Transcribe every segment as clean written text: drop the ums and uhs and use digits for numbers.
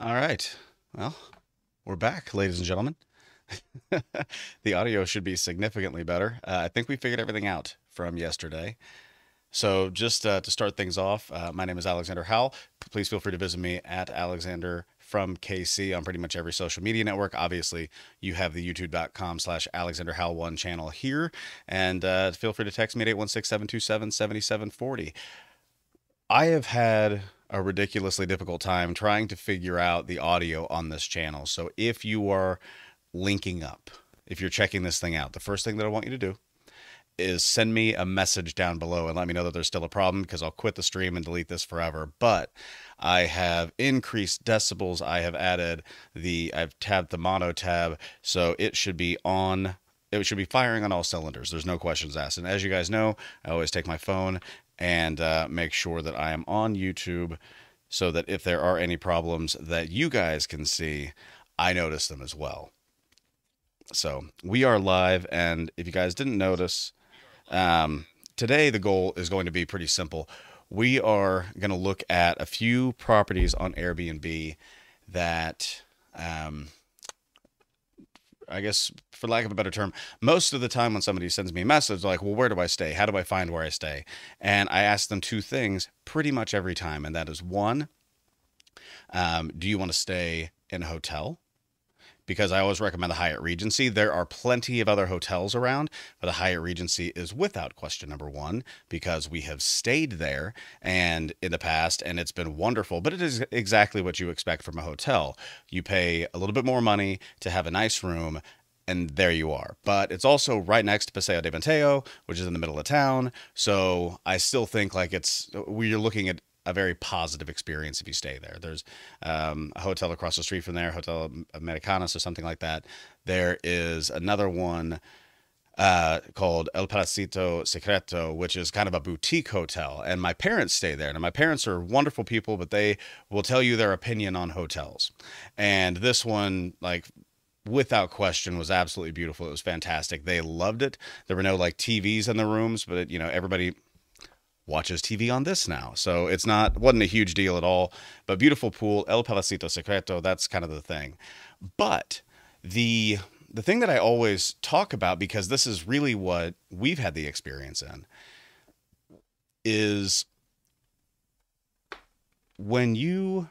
All right. Well, we're back, ladies and gentlemen. The audio should be significantly better. I think we figured everything out from yesterday. So, just to start things off, my name is Alexander Howell. Please feel free to visit me at Alexander from KC on pretty much every social media network. Obviously, you have the youtube.com/Alexander Howell1 channel here. And feel free to text me at 816-727-7740. I have had a ridiculously difficult time trying to figure out the audio on this channel. So if you are linking up, if you're checking this thing out, the first thing that I want you to do is send me a message down below and let me know that there's still a problem, because I'll quit the stream and delete this forever. But I have increased decibels. I've tabbed the mono tab, so it should be on. It should be firing on all cylinders. There's no questions asked. And as you guys know, I always take my phone and make sure that I am on YouTube, so that if there are any problems that you guys can see, I notice them as well. So we are live, and if you guys didn't notice, today the goal is going to be pretty simple. We are going to look at a few properties on Airbnb that, I guess, for lack of a better term, most of the time when somebody sends me a message, they're like, well, where do I stay? How do I find where I stay? And I ask them two things pretty much every time. And that is, one, do you want to stay in a hotel? Because I always recommend the Hyatt Regency. There are plenty of other hotels around, but the Hyatt Regency is without question number one, because we have stayed there and in the past, and it's been wonderful. But it is exactly what you expect from a hotel. You pay a little bit more money to have a nice room, and there you are. But it's also right next to Paseo de Mateo, which is in the middle of town. So I still think like we're looking at a very positive experience if you stay there. There's a hotel across the street from there, Hotel Americanas or something like that. There is another one called El Palacito Secreto, which is kind of a boutique hotel. And my parents stay there. And my parents are wonderful people, but they will tell you their opinion on hotels. And this one, like, without question, was absolutely beautiful. It was fantastic. They loved it. There were no like TVs in the rooms, but everybody watches TV on this now. So wasn't a huge deal at all, but beautiful pool, El Palacito Secreto, that's kind of the thing. But the thing that I always talk about, because this is really what we've had the experience in, is when you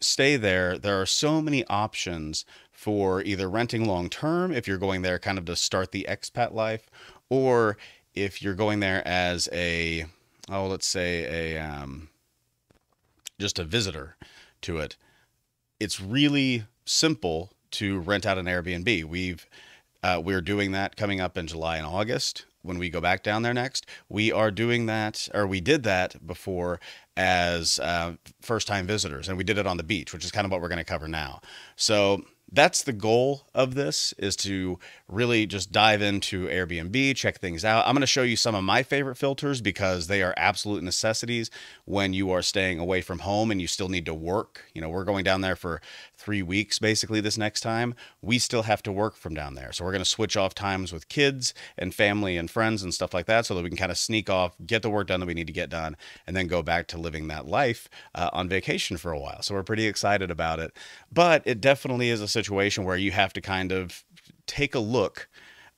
stay there, there are so many options for either renting long term, if you're going there kind of to start the expat life, or if you're going there as let's say just a visitor to it. It's really simple to rent out an Airbnb. We're doing that coming up in July and August when we go back down there next. We are doing that, or we did that before, as first-time visitors, and we did it on the beach, which is kind of what we're going to cover now. So that's the goal of this, is to really just dive into Airbnb, check things out. I'm going to show you some of my favorite filters, because they are absolute necessities when you are staying away from home and you still need to work. We're going down there for 3 weeks basically this next time. We still have to work from down there. So we're going to switch off times with kids and family and friends and stuff like that, so that we can kind of sneak off, get the work done that we need to get done, and then go back to living that life on vacation for a while. So we're pretty excited about it. But it definitely is a situation where you have to kind of take a look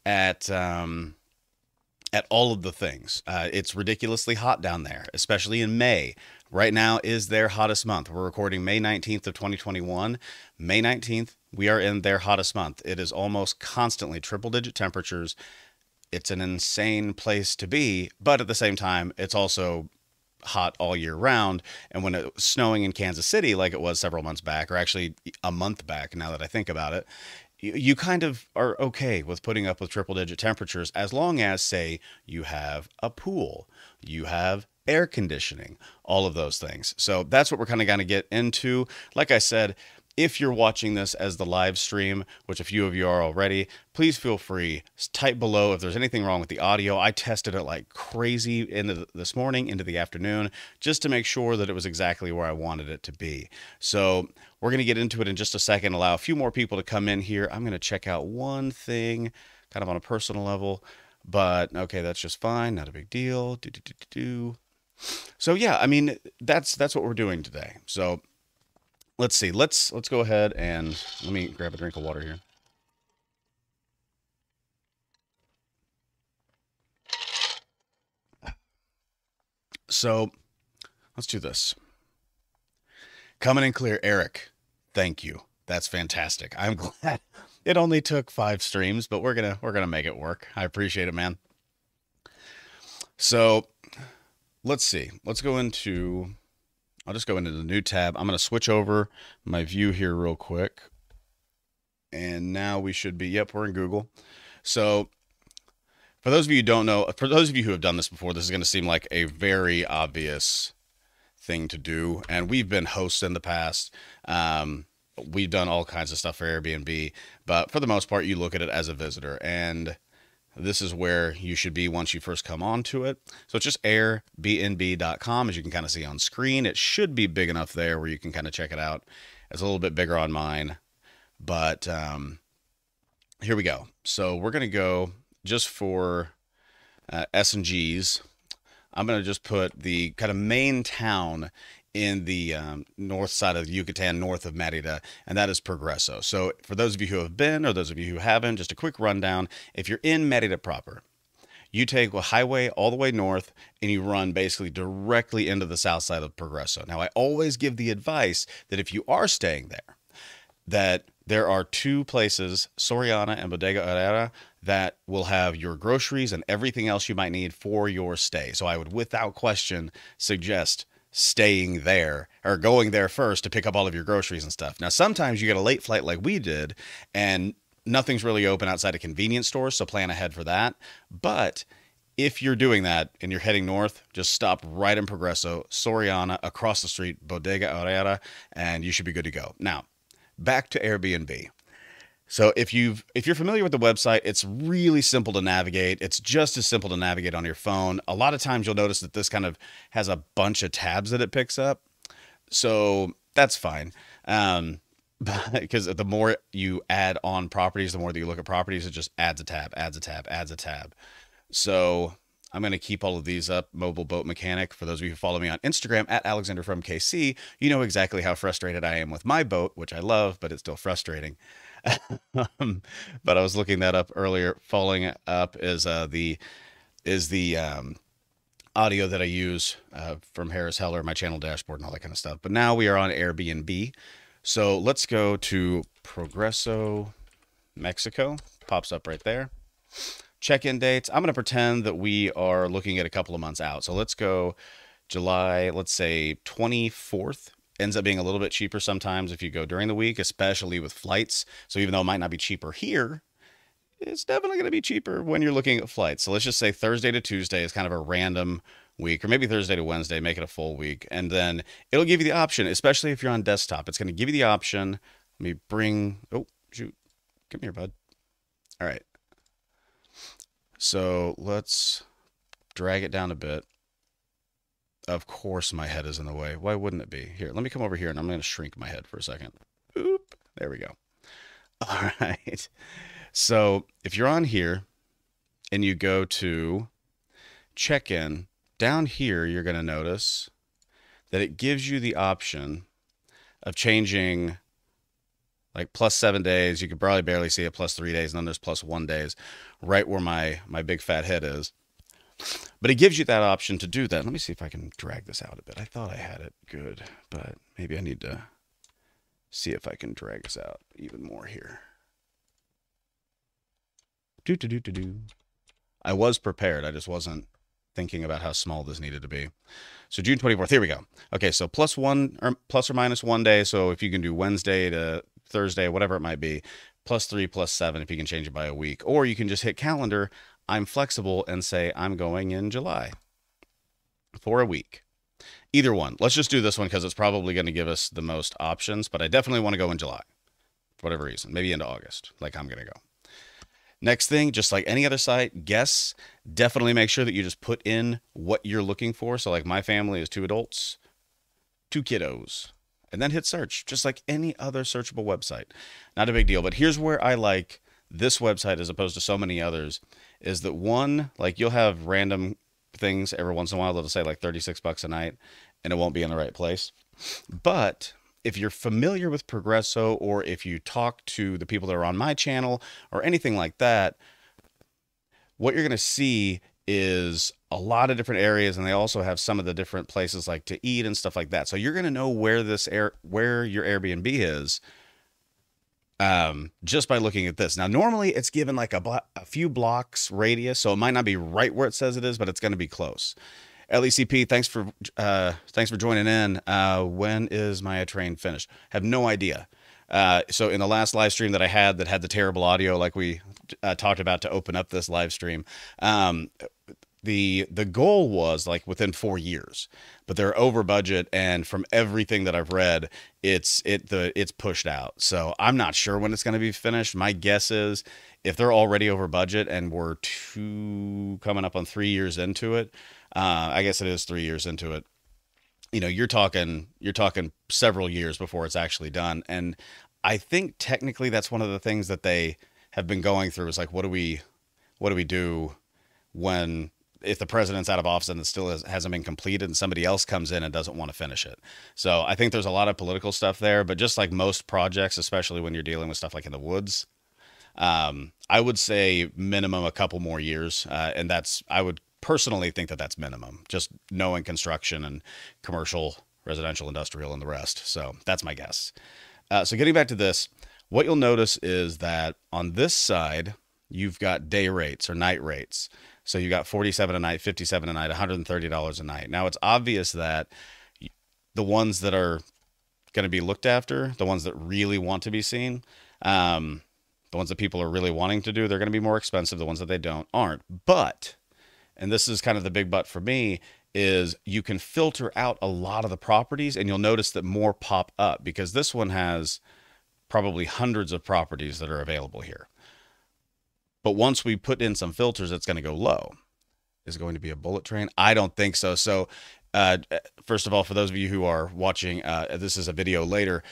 at all of the things. It's ridiculously hot down there, especially in May. Right now is their hottest month. We're recording May 19th of 2021. May 19th, we are in their hottest month. It is almost constantly triple-digit temperatures. It's an insane place to be, but at the same time, it's also hot all year round. And when it was snowing in Kansas City, like it was several months back, or actually a month back now that I think about it, you kind of are okay with putting up with triple digit temperatures, as long as, say, you have a pool, you have air conditioning, all of those things. So that's what we're kind of going to get into. Like I said, if you're watching this as the live stream, which a few of you are already, please feel free. Type below if there's anything wrong with the audio. I tested it like crazy this morning into the afternoon, just to make sure that it was exactly where I wanted it to be. So we're going to get into it in just a second, allow a few more people to come in here. I'm going to check out one thing kind of on a personal level, but okay, that's just fine. Not a big deal. So yeah, I mean, that's what we're doing today. So let's see. Let's go ahead and let me grab a drink of water here. So let's do this. Coming in clear, Eric. Thank you. That's fantastic. I'm glad it only took 5 streams, but we're gonna make it work. I appreciate it, man. So let's see. Let's go into. I'll just go into the new tab. I'm gonna switch over my view here real quick, and now we should be. Yep, we're in Google. So for those of you who don't know, for those of you who have done this before, this is going to seem like a very obvious thing to do. And we've been hosts in the past. We've done all kinds of stuff for Airbnb, but for the most part, you look at it as a visitor. And this is where you should be once you first come onto it. So it's just airbnb.com, as you can kind of see on screen. It should be big enough there where you can kind of check it out. It's a little bit bigger on mine, but here we go. So we're going to go just for S&Gs. I'm going to just put the kind of main town in the north side of Yucatan, north of Merida, and that is Progreso. So for those of you who have been, or those of you who haven't, just a quick rundown. If you're in Merida proper, you take a highway all the way north, and you run basically directly into the south side of Progreso. Now, I always give the advice that if you are staying there, that there are 2 places, Soriana and Bodega Herrera, that will have your groceries and everything else you might need for your stay. So I would, without question, suggest staying there or going there first to pick up all of your groceries and stuff. Now, sometimes you get a late flight like we did, and nothing's really open outside of convenience stores, so plan ahead for that. But if you're doing that and you're heading north, just stop right in Progreso, Soriana, across the street, Bodega Herrera, and you should be good to go. Now, back to Airbnb. So if you're familiar with the website, it's really simple to navigate. It's just as simple to navigate on your phone. A lot of times you'll notice that this kind of has a bunch of tabs that it picks up. So that's fine. Because the more you add on properties, the more that you look at properties, it just adds a tab, adds a tab, adds a tab. So I'm going to keep all of these up. Mobile Boat Mechanic. For those of you who follow me on Instagram at Alexander from KC, you know exactly how frustrated I am with my boat, which I love, but it's still frustrating. But I was looking that up earlier. Following up is the audio that I use from Harris Heller, my channel dashboard, and all that kind of stuff. But now we are on Airbnb. So let's go to Progreso, Mexico. Pops up right there. Check-in dates. I'm going to pretend that we are looking at a couple of months out. So let's go July, let's say 24th. Ends up being a little bit cheaper sometimes if you go during the week, especially with flights. So even though it might not be cheaper here, it's definitely going to be cheaper when you're looking at flights. So let's just say Thursday to Tuesday is kind of a random week, or maybe Thursday to Wednesday, make it a full week. And then it'll give you the option, especially if you're on desktop. It's going to give you the option. Let me bring, oh, shoot. Come here, bud. All right. So let's drag it down a bit. Of course my head is in the way. Why wouldn't it be? Here, let me come over here and I'm going to shrink my head for a second. Oop. There we go. All right. So if you're on here and you go to check-in, down here you're going to notice that it gives you the option of changing like +7 days. You could probably barely see it, +3 days, and then there's +1 days right where my big fat head is. But it gives you that option to do that. Let me see if I can drag this out a bit. I thought I had it good, but maybe I need to see if I can drag this out even more here. I was prepared. I just wasn't thinking about how small this needed to be. So June 24th, here we go. Okay, so +1 or ±1 day. So if you can do Wednesday to Thursday, whatever it might be, +3, +7 if you can change it by a week. Or you can just hit calendar. I'm flexible and say I'm going in July for a week. Either one. Let's just do this one because it's probably going to give us the most options, but I definitely want to go in July for whatever reason, maybe into August, like I'm going to go. Next thing, just like any other site, guests, definitely make sure that you just put in what you're looking for. So like my family is 2 adults, 2 kiddos, and then hit search, just like any other searchable website. Not a big deal, but here's where I like this website as opposed to so many others, is that one, like you'll have random things every once in a while that'll say like $36 a night and it won't be in the right place. But if you're familiar with Progreso, or if you talk to the people that are on my channel or anything like that, what you're going to see is a lot of different areas, and they also have some of the different places like to eat and stuff like that. So you're going to know where where your Airbnb is, just by looking at this. Now, normally it's given like a few blocks radius, so it might not be right where it says it is, but it's going to be close. LECP, thanks for joining in. When is my train finished? Have no idea. So in the last live stream that I had that had the terrible audio, like we talked about to open up this live stream, the goal was like within 4 years, but they're over budget, and from everything that I've read, it's pushed out. So I'm not sure when it's going to be finished. My guess is if they're already over budget and we're coming up on 3 years into it, I guess it is 3 years into it. You know, you're talking several years before it's actually done. And I think technically that's one of the things that they have been going through is like, what do we do when, if the president's out of office and it still hasn't been completed and somebody else comes in and doesn't want to finish it. So I think there's a lot of political stuff there, but just like most projects, especially when you're dealing with stuff like in the woods, I would say minimum a couple more years. And I would personally think that that's minimum, just knowing construction and commercial, residential, industrial, and the rest. So that's my guess. So getting back to this, what you'll notice is that on this side, you've got day rates or night rates. So you got $47 a night, $57 a night, $130 a night. Now it's obvious that the ones that are going to be looked after, the ones that really want to be seen, the ones that people are really wanting to do, they're going to be more expensive. The ones that they don't aren't. But, and this is kind of the big but for me, is you can filter out a lot of the properties, and you'll notice that more pop up because this one has probably hundreds of properties that are available here. But once we put in some filters, it's going to go low. Is it going to be a bullet train? I don't think so. So first of all, for those of you who are watching, this is a video later,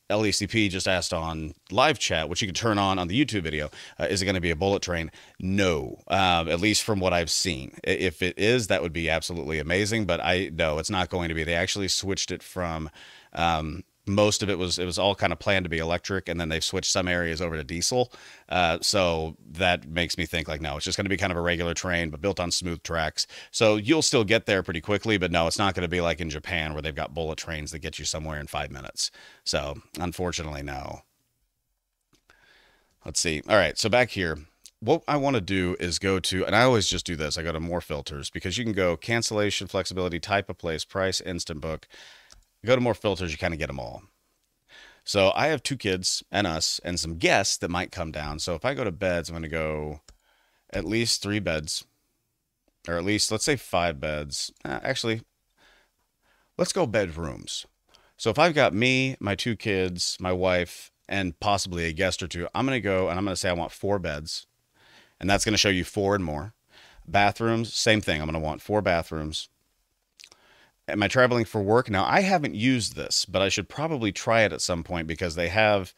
LECP just asked on live chat, which you can turn on the YouTube video, is it going to be a bullet train? No, at least from what I've seen. If it is, that would be absolutely amazing, but no, it's not going to be. They actually switched it from, most of it was all kind of planned to be electric, and then they've switched some areas over to diesel. So that makes me think like, no, it's just going to be kind of a regular train, but built on smooth tracks. So you'll still get there pretty quickly, but no, it's not going to be like in Japan where they've got bullet trains that get you somewhere in 5 minutes. So unfortunately, no. Let's see. All right. So back here, what I want to do is go to, and I always just do this. I go to more filters because you can go cancellation, flexibility, type of place, price, instant book. Go to more filters, you kind of get them all. So I have 2 kids and us and some guests that might come down. So if I go to beds, I'm going to go at least 3 beds, or at least, let's say 5 beds. Actually, let's go bedrooms. So if I've got me, my 2 kids, my wife, and possibly a guest or 2, I'm going to go and I'm going to say I want 4 beds. And that's going to show you 4 and more. Bathrooms, same thing. I'm going to want 4 bathrooms. Am I traveling for work? Now, I haven't used this, but I should probably try it at some point because they have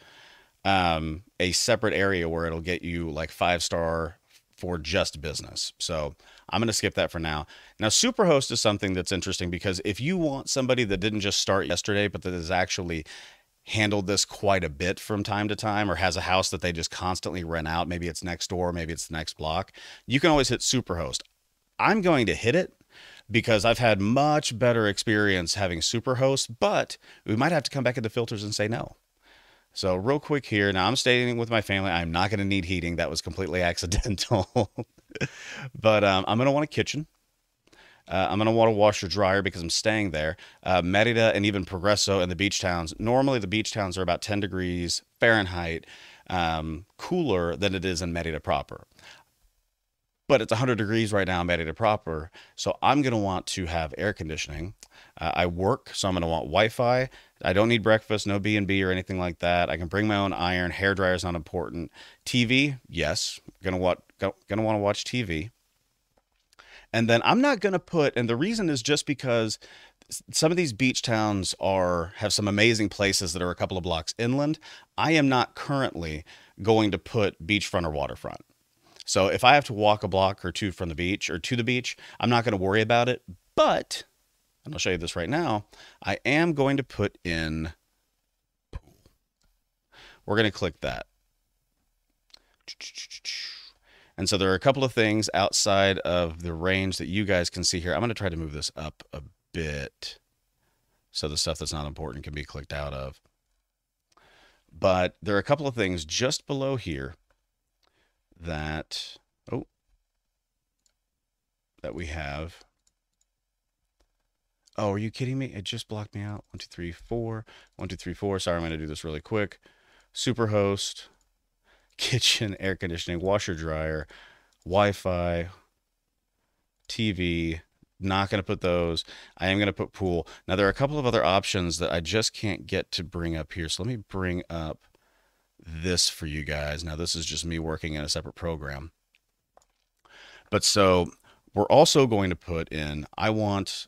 a separate area where it'll get you like 5-star for just business. So I'm going to skip that for now. Now, Superhost is something that's interesting because if you want somebody that didn't just start yesterday, but that has actually handled this quite a bit from time to time, or has a house that they just constantly rent out, maybe it's next door, maybe it's the next block, you can always hit Superhost. I'm going to hit it because I've had much better experience having Superhost, but we might have to come back into filters and say no. So real quick here, now I'm staying with my family. I'm not going to need heating. That was completely accidental. But I'm going to want a kitchen. I'm going to want a washer dryer because I'm staying there. Merida and even Progreso and the beach towns. Normally the beach towns are about 10 degrees Fahrenheit cooler than it is in Merida proper. But it's 100 degrees right now in Merida proper. So I'm going to want to have air conditioning. I work, so I'm going to want Wi-Fi. I don't need breakfast, no B&B or anything like that. I can bring my own iron. Hair dryer is not important. TV, yes. Gonna want to watch TV. And then I'm not going to put, and the reason is just because some of these beach towns have some amazing places that are a couple of blocks inland. I am not currently going to put beachfront or waterfront. So if I have to walk a block or 2 from the beach or to the beach, I'm not going to worry about it. But, and I'll show you this right now, I am going to put in we're going to click that. And so there are a couple of things outside of the range that you guys can see here. I'm going to try to move this up a bit so the stuff that's not important can be clicked out of. But there are a couple of things just below here that, that we have. Oh, are you kidding me? It just blocked me out. 1, 2, 3, 4. 1, 2, 3, 4. Sorry, I'm going to do this really quick. Superhost, kitchen, air conditioning, washer, dryer, Wi-Fi, TV. Not going to put those. I am going to put pool. Now, there are a couple of other options that I just can't get to bring up here. So let me bring up this for you guys. Now, this is just me working in a separate program. But so we're also going to put in, I want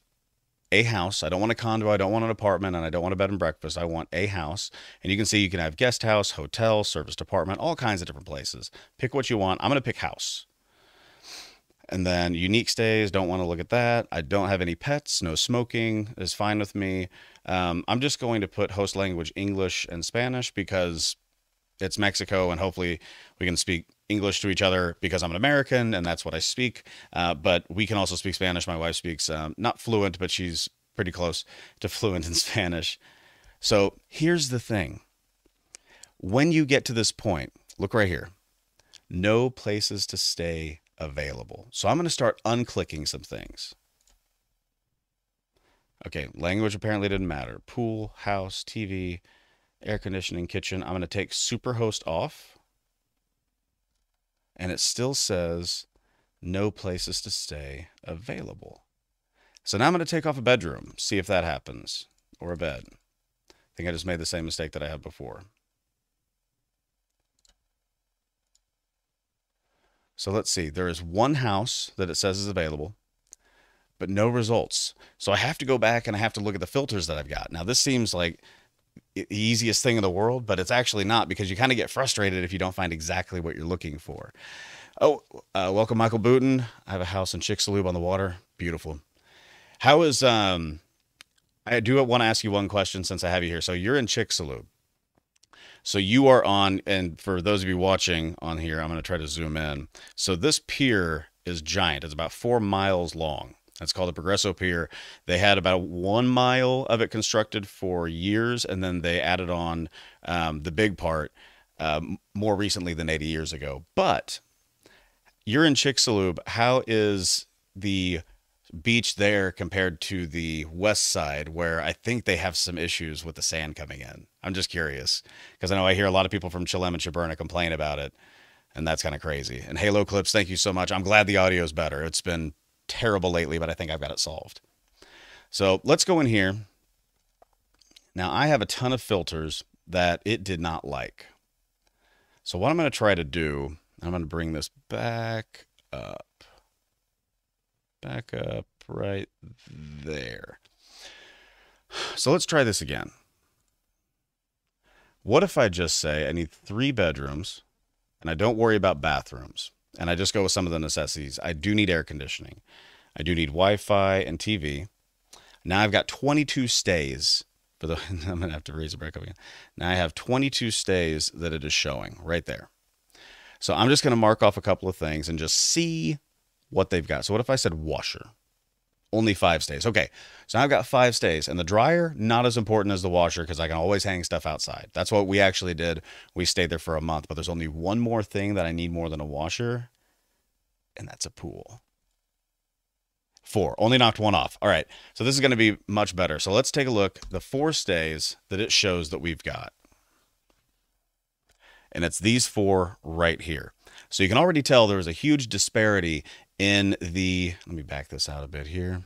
a house. I don't want a condo. I don't want an apartment, and I don't want a bed and breakfast. I want a house. And you can see you can have guest house, hotel, service department, all kinds of different places. Pick what you want. I'm going to pick house. And then unique stays, don't want to look at that. I don't have any pets, no smoking is fine with me. I'm just going to put host language English and Spanish because it's Mexico and hopefully we can speak English to each other because I'm an American and that's what I speak. But we can also speak Spanish. My wife speaks not fluent, but she's pretty close to fluent in Spanish. So here's the thing. When you get to this point, look right here. No places to stay available. So I'm going to start unclicking some things. Okay, language apparently didn't matter. Pool, house, TV, air conditioning, kitchen. I'm going to take Superhost off. And it still says no places to stay available. So now I'm going to take off a bedroom, see if that happens, or a bed. I think I just made the same mistake that I had before. So let's see, there is one house that it says is available, but no results. So I have to go back and I have to look at the filters that I've got. Now this seems like the easiest thing in the world, but it's actually not because you kind of get frustrated if you don't find exactly what you're looking for. Oh, welcome Michael Booten. I have a house in Chicxulub on the water. Beautiful. How is, I do want to ask you one question since I have you here. So you're in Chicxulub. So you are on, and for those of you watching on here, I'm going to try to zoom in. So this pier is giant. It's about 4 miles long. It's called the Progreso Pier. They had about 1 mile of it constructed for years, and then they added on the big part more recently than 80 years ago. But you're in Chicxulub. How is the beach there compared to the west side where I think they have some issues with the sand coming in? I'm just curious because I know I hear a lot of people from Chelem and Chaberna complain about it, and that's kind of crazy. And Halo Clips, thank you so much. I'm glad the audio is better. It's been terrible lately, but I think I've got it solved. So let's go in here. Now I have a ton of filters that it did not like. So what I'm going to try to do, I'm going to bring this back up right there. So let's try this again. What if I just say I need 3 bedrooms and I don't worry about bathrooms and I just go with some of the necessities? I do need air conditioning. I do need Wi-Fi and TV. Now I've got 22 stays for the, I'm going to have to raise the break up again. Now I have 22 stays that it is showing right there. So I'm just going to mark off a couple of things and just see what they've got. So what if I said washer? Only 5 stays. Okay, so now I've got 5 stays. And the dryer, not as important as the washer because I can always hang stuff outside. That's what we actually did. We stayed there for a month, but there's only one more thing that I need more than a washer, and that's a pool. 4. Only knocked 1 off. All right, so this is going to be much better. So let's take a look. The 4 stays that it shows that we've got. And it's these 4 right here. So you can already tell there was a huge disparity in the, let me back this out a bit here.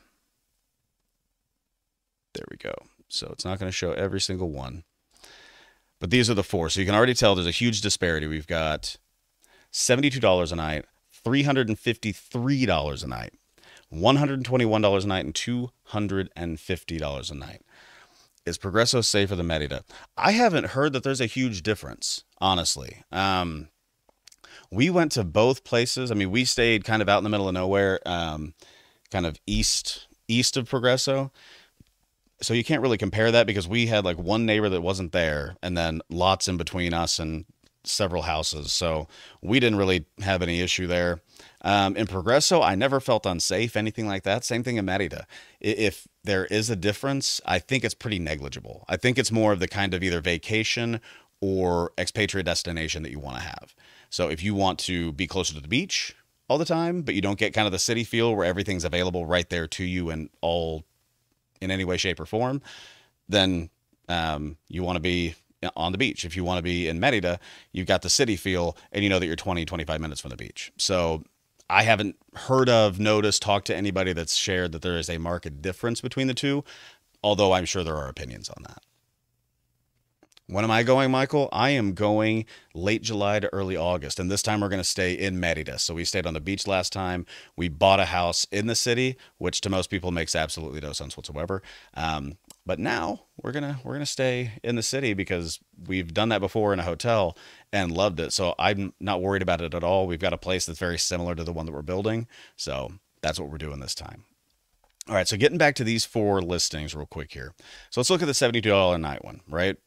There we go. So it's not going to show every single one. But these are the 4. So you can already tell there's a huge disparity. We've got $72 a night, $353 a night, $121 a night, and $250 a night. Is Progreso safer than Merida? I haven't heard that there's a huge difference, honestly. We went to both places. I mean, we stayed kind of out in the middle of nowhere, kind of east of Progreso. So you can't really compare that because we had like one neighbor that wasn't there and then lots in between us and several houses. So we didn't really have any issue there. In Progreso, I never felt unsafe, anything like that. Same thing in Merida. If there is a difference, I think it's pretty negligible. I think it's more of the kind of either vacation or expatriate destination that you want to have. So if you want to be closer to the beach all the time, but you don't get kind of the city feel where everything's available right there to you and all in any way, shape, or form, then you want to be on the beach. If you want to be in Merida, you've got the city feel and you know that you're 20, 25 minutes from the beach. So I haven't heard of, noticed, talked to anybody that's shared that there is a marked difference between the two, although I'm sure there are opinions on that. When am I going, Michael? I am going late July to early August, and this time we're going to stay in Merida. So we stayed on the beach last time. We bought a house in the city, which to most people makes absolutely no sense whatsoever. But now we're gonna stay in the city because we've done that before in a hotel and loved it. So I'm not worried about it at all. We've got a place that's very similar to the one that we're building, so that's what we're doing this time. All right, so getting back to these 4 listings real quick here. So let's look at the $72 a night one, right?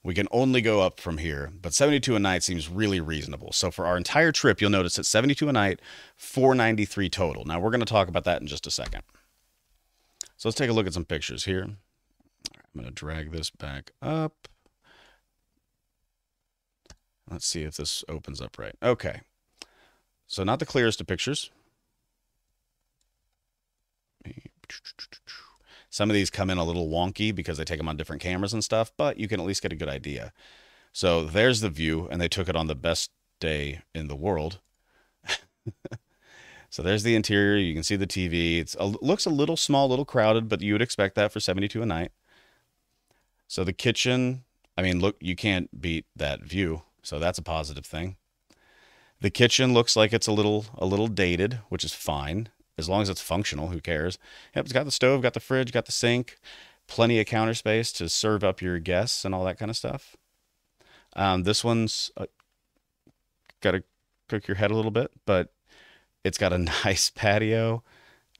We can only go up from here, but 72 a night seems really reasonable. So for our entire trip, you'll notice it's 72 a night, 493 total. Now we're going to talk about that in just a second. So let's take a look at some pictures here. I'm going to drag this back up. Let's see if this opens up right. Okay. So not the clearest of pictures. Some of these come in a little wonky because they take them on different cameras and stuff, but you can at least get a good idea. So there's the view, and they took it on the best day in the world. So there's the interior. You can see the TV. It looks a little small, a little crowded, but you would expect that for 72 a night. So the kitchen, I mean, look, you can't beat that view. So that's a positive thing. The kitchen looks like it's a little dated, which is fine. As long as it's functional, who cares? Yep, it's got the stove, got the fridge, got the sink, plenty of counter space to serve up your guests and all that kind of stuff. This one's got to cook your head a little bit, but it's got a nice patio.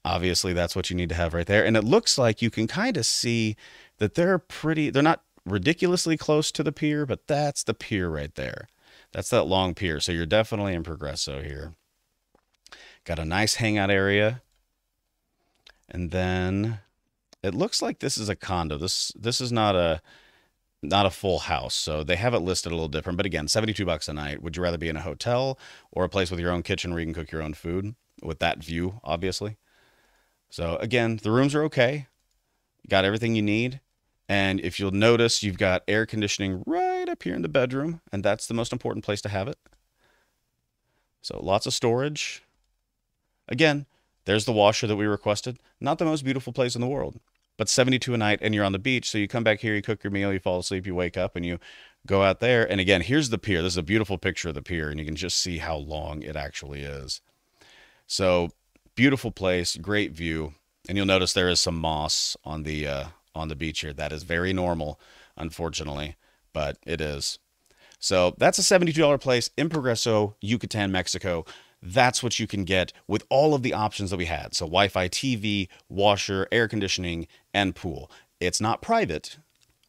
Obviously, that's what you need to have right there. And it looks like you can kind of see that they're not ridiculously close to the pier, but that's the pier right there. That's that long pier. So you're definitely in Progreso here. Got a nice hangout area. And then it looks like this is a condo. This is not a full house. So they have it listed a little different. But again, $72 a night. Would you rather be in a hotel or a place with your own kitchen where you can cook your own food with that view, obviously? So again, the rooms are okay. You got everything you need. And if you'll notice, you've got air conditioning right up here in the bedroom, and that's the most important place to have it. So lots of storage. Again, there's the washer that we requested. Not the most beautiful place in the world, but 72 a night, and you're on the beach. So you come back here, you cook your meal, you fall asleep, you wake up, and you go out there. And again, here's the pier. This is a beautiful picture of the pier, and you can just see how long it actually is. So beautiful place, great view. And you'll notice there is some moss on the beach here. That is very normal, unfortunately, but it is. So that's a $72 place in Progreso, Yucatan, Mexico. That's what you can get with all of the options that we had. So Wi-Fi, TV, washer, air conditioning, and pool. It's not private,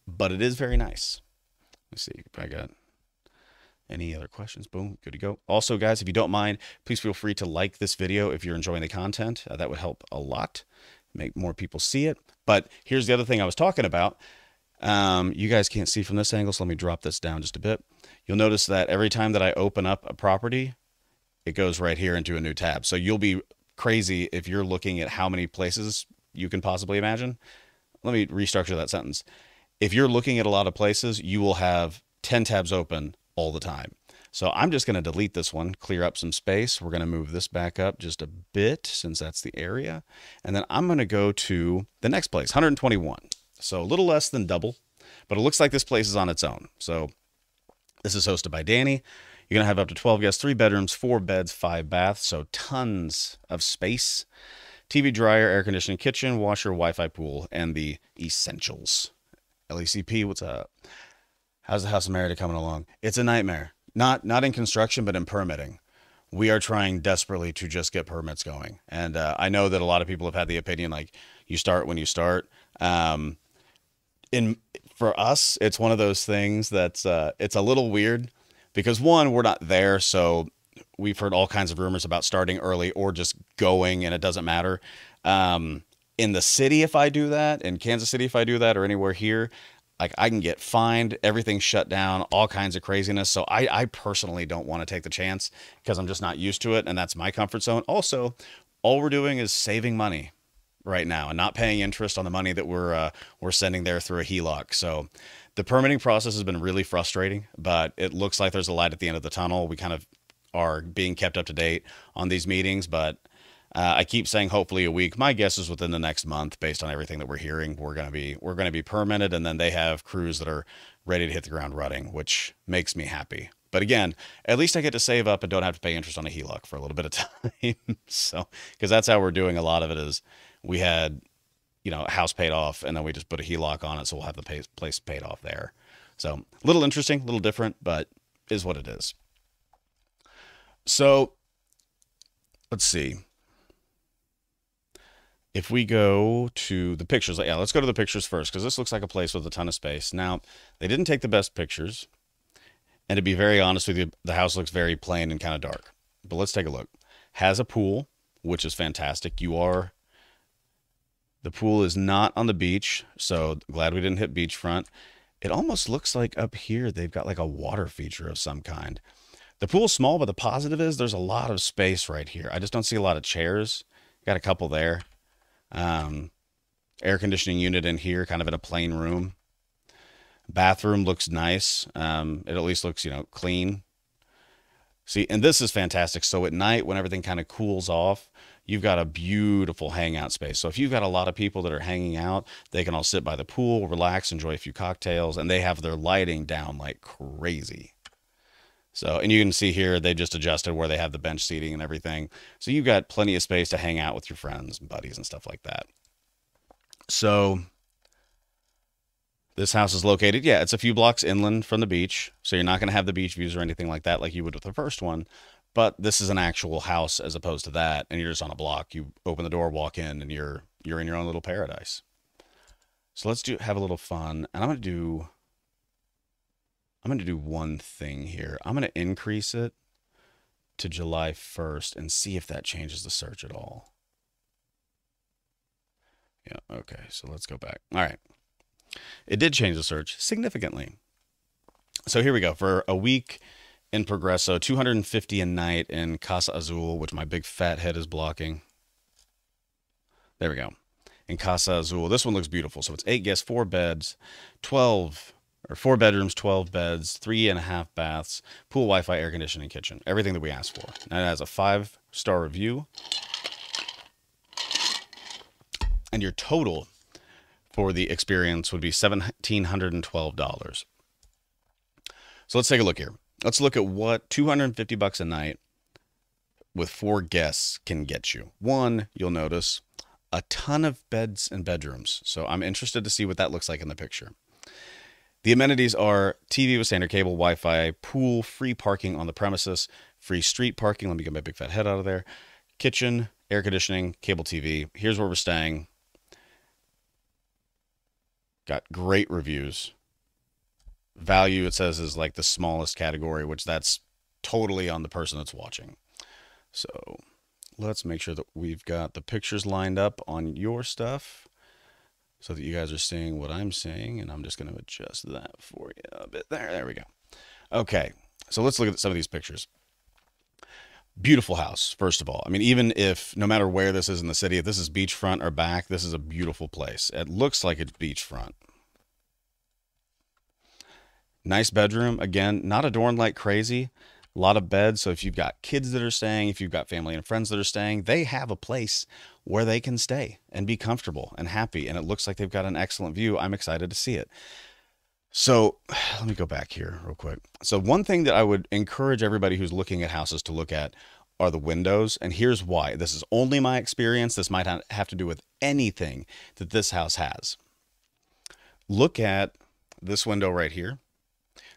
but it is very nice. Let's see if I got any other questions. Boom, good to go. Also, guys, if you don't mind, please feel free to like this video if you're enjoying the content. That would help a lot, make more people see it. But here's the other thing I was talking about. You guys can't see from this angle, so let me drop this down just a bit. You'll notice that every time that I open up a property, it goes right here into a new tab. So you'll be crazy if you're looking at how many places you can possibly imagine. Let me restructure that sentence. If you're looking at a lot of places, you will have 10 tabs open all the time. So I'm just going to delete this one, clear up some space. We're going to move this back up just a bit since that's the area. And then I'm going to go to the next place, 121. So a little less than double, but it looks like this place is on its own. So this is hosted by Danny. You're going to have up to 12 guests, 3 bedrooms, 4 beds, 5 baths. So tons of space. TV, dryer, air conditioning, kitchen, washer, Wi-Fi, pool, and the essentials. LECP, what's up? How's the House of Merida coming along? It's a nightmare. Not in construction, but in permitting. We are trying desperately to just get permits going. And I know that a lot of people have had the opinion, like, you start when you start. in for us, it's one of those things that's it's a little weird because one, we're not there, so we've heard all kinds of rumors about starting early or just going, and it doesn't matter. In the city, if I do that, in Kansas City, if I do that, or anywhere here, like I can get fined, everything's shut down, all kinds of craziness. So I personally don't want to take the chance because I'm just not used to it, and that's my comfort zone. Also, all we're doing is saving money right now and not paying interest on the money that we're sending there through a HELOC. So the permitting process has been really frustrating, but it looks like there's a light at the end of the tunnel. We kind of are being kept up to date on these meetings, but I keep saying hopefully a week. My guess is within the next month, based on everything that we're hearing, we're gonna be permitted, and then they have crews that are ready to hit the ground running, which makes me happy. But again, at least I get to save up and don't have to pay interest on a HELOC for a little bit of time. So, because that's how we're doing a lot of it is we had, a house paid off and then we just put a HELOC on it. So we'll have the place paid off there. So a little interesting, a little different, but is what it is. So let's see. If we go to the pictures, yeah, let's go to the pictures first because this looks like a place with a ton of space. Now, they didn't take the best pictures. And to be very honest with you, the house looks very plain and kind of dark. But let's take a look. Has a pool, which is fantastic. The pool is not on the beach, so glad we didn't hit beachfront. It almost looks like up here they've got like a water feature of some kind. The pool's small, but the positive is there's a lot of space right here. I just don't see a lot of chairs. Got a couple there. Air conditioning unit in here, kind of in a plain room. Bathroom looks nice. It at least looks, clean. See, and this is fantastic. So at night, when everything kind of cools off, you've got a beautiful hangout space. So if you've got a lot of people that are hanging out, they can all sit by the pool, relax, enjoy a few cocktails, and they have their lighting down like crazy. So, and you can see here, they just adjusted where they have the bench seating and everything. So you've got plenty of space to hang out with your friends and buddies and stuff like that. So this house is located, yeah, it's a few blocks inland from the beach. So you're not going to have the beach views or anything like that like you would with the first one. But this is an actual house as opposed to that. And you're just on a block. You open the door, walk in, and you're in your own little paradise. So let's have a little fun. And I'm going to do one thing here. I'm going to increase it to July 1st and see if that changes the search at all. Yeah, okay, so let's go back. All right. It did change the search significantly. So here we go. For a week in Progreso, 250 a night in Casa Azul, which my big fat head is blocking. There we go. In Casa Azul. This one looks beautiful. So it's 8 guests, 4 beds, 4 bedrooms, 12 beds, 3.5 baths, pool, Wi-Fi, air conditioning, kitchen. Everything that we asked for. And it has a 5-star review. And your total for the experience would be $1,712. So let's take a look here. Let's look at what $250 a night with 4 guests can get you. One, you'll notice a ton of beds and bedrooms. So I'm interested to see what that looks like in the picture. The amenities are TV with standard cable, Wi-Fi, pool, free parking on the premises, free street parking. Let me get my big fat head out of there. Kitchen, air conditioning, cable TV. Here's where we're staying. Got great reviews. Value, it says, is like the smallest category, which that's totally on the person that's watching. So let's make sure that we've got the pictures lined up on your stuff so that you guys are seeing what I'm seeing. And I'm just going to adjust that for you a bit there. There we go. Okay, so let's look at some of these pictures. Beautiful house, first of all. I mean, even if, no matter where this is in the city, if this is beachfront or back, this is a beautiful place. It looks like it's beachfront. Nice bedroom. Again, not adorned like crazy. A lot of beds. So if you've got kids that are staying, if you've got family and friends that are staying, they have a place where they can stay and be comfortable and happy. And it looks like they've got an excellent view. I'm excited to see it. So let me go back here real quick. So one thing that I would encourage everybody who's looking at houses to look at are the windows. And here's why. This is only my experience. This might not have to do with anything that this house has. Look at this window right here.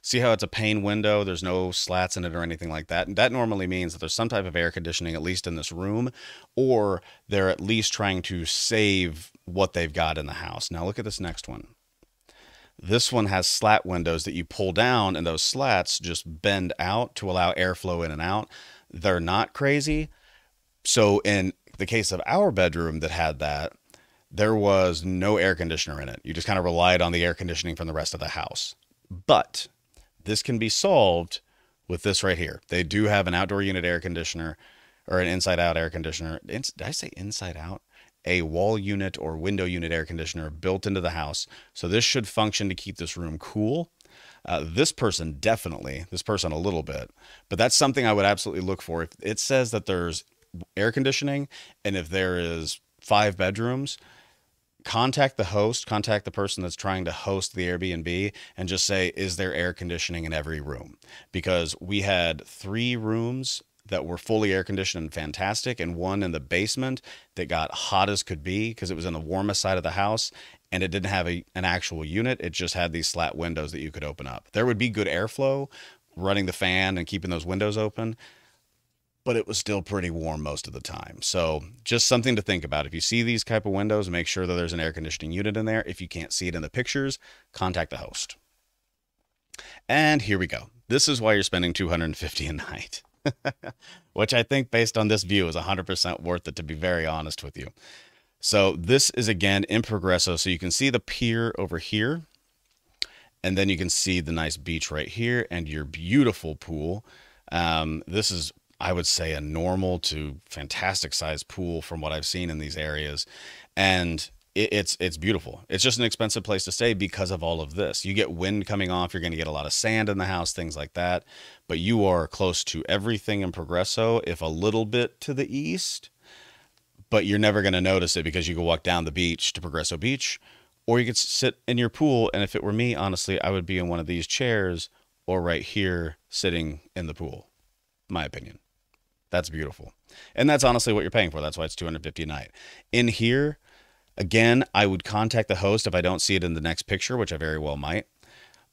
See how it's a pane window? There's no slats in it or anything like that. And that normally means that there's some type of air conditioning, at least in this room, or they're at least trying to save what they've got in the house. Now look at this next one. This one has slat windows that you pull down, and those slats just bend out to allow airflow in and out. They're not crazy. So in the case of our bedroom that had that, there was no air conditioner in it. You just kind of relied on the air conditioning from the rest of the house. But this can be solved with this right here. They do have an outdoor unit air conditioner, or an inside out air conditioner. Did I say inside out? A wall unit or window unit air conditioner built into the house. So this should function to keep this room cool. This person definitely, this person a little bit, but that's something I would absolutely look for. If it says that there's air conditioning, and if there is 5 bedrooms, contact the host, contact the person that's trying to host the Airbnb, and just say, is there air conditioning in every room? Because we had 3 rooms that were fully air conditioned and fantastic, and one in the basement that got hot as could be because it was in the warmest side of the house, and it didn't have an actual unit. It just had these slat windows that you could open up. There would be good airflow running the fan and keeping those windows open, but it was still pretty warm most of the time. So just something to think about. If you see these type of windows, make sure that there's an air conditioning unit in there. If you can't see it in the pictures, contact the host. And here we go. This is why you're spending $250 a night, which I think based on this view is 100% worth it, to be very honest with you. So this is again in Progreso. So you can see the pier over here, and then you can see the nice beach right here and your beautiful pool. This is, I would say, a normal to fantastic size pool from what I've seen in these areas. And it's beautiful. It's just an expensive place to stay because of all of this. You get wind coming off, you're going to get a lot of sand in the house, things like that. But you are close to everything in Progreso, if a little bit to the east. But you're never going to notice it because you can walk down the beach to Progreso Beach, or you could sit in your pool. And if it were me, honestly, I would be in one of these chairs or right here sitting in the pool. My opinion. That's beautiful. And that's honestly what you're paying for. That's why it's $250 a night. In here, again, I would contact the host if I don't see it in the next picture, which I very well might.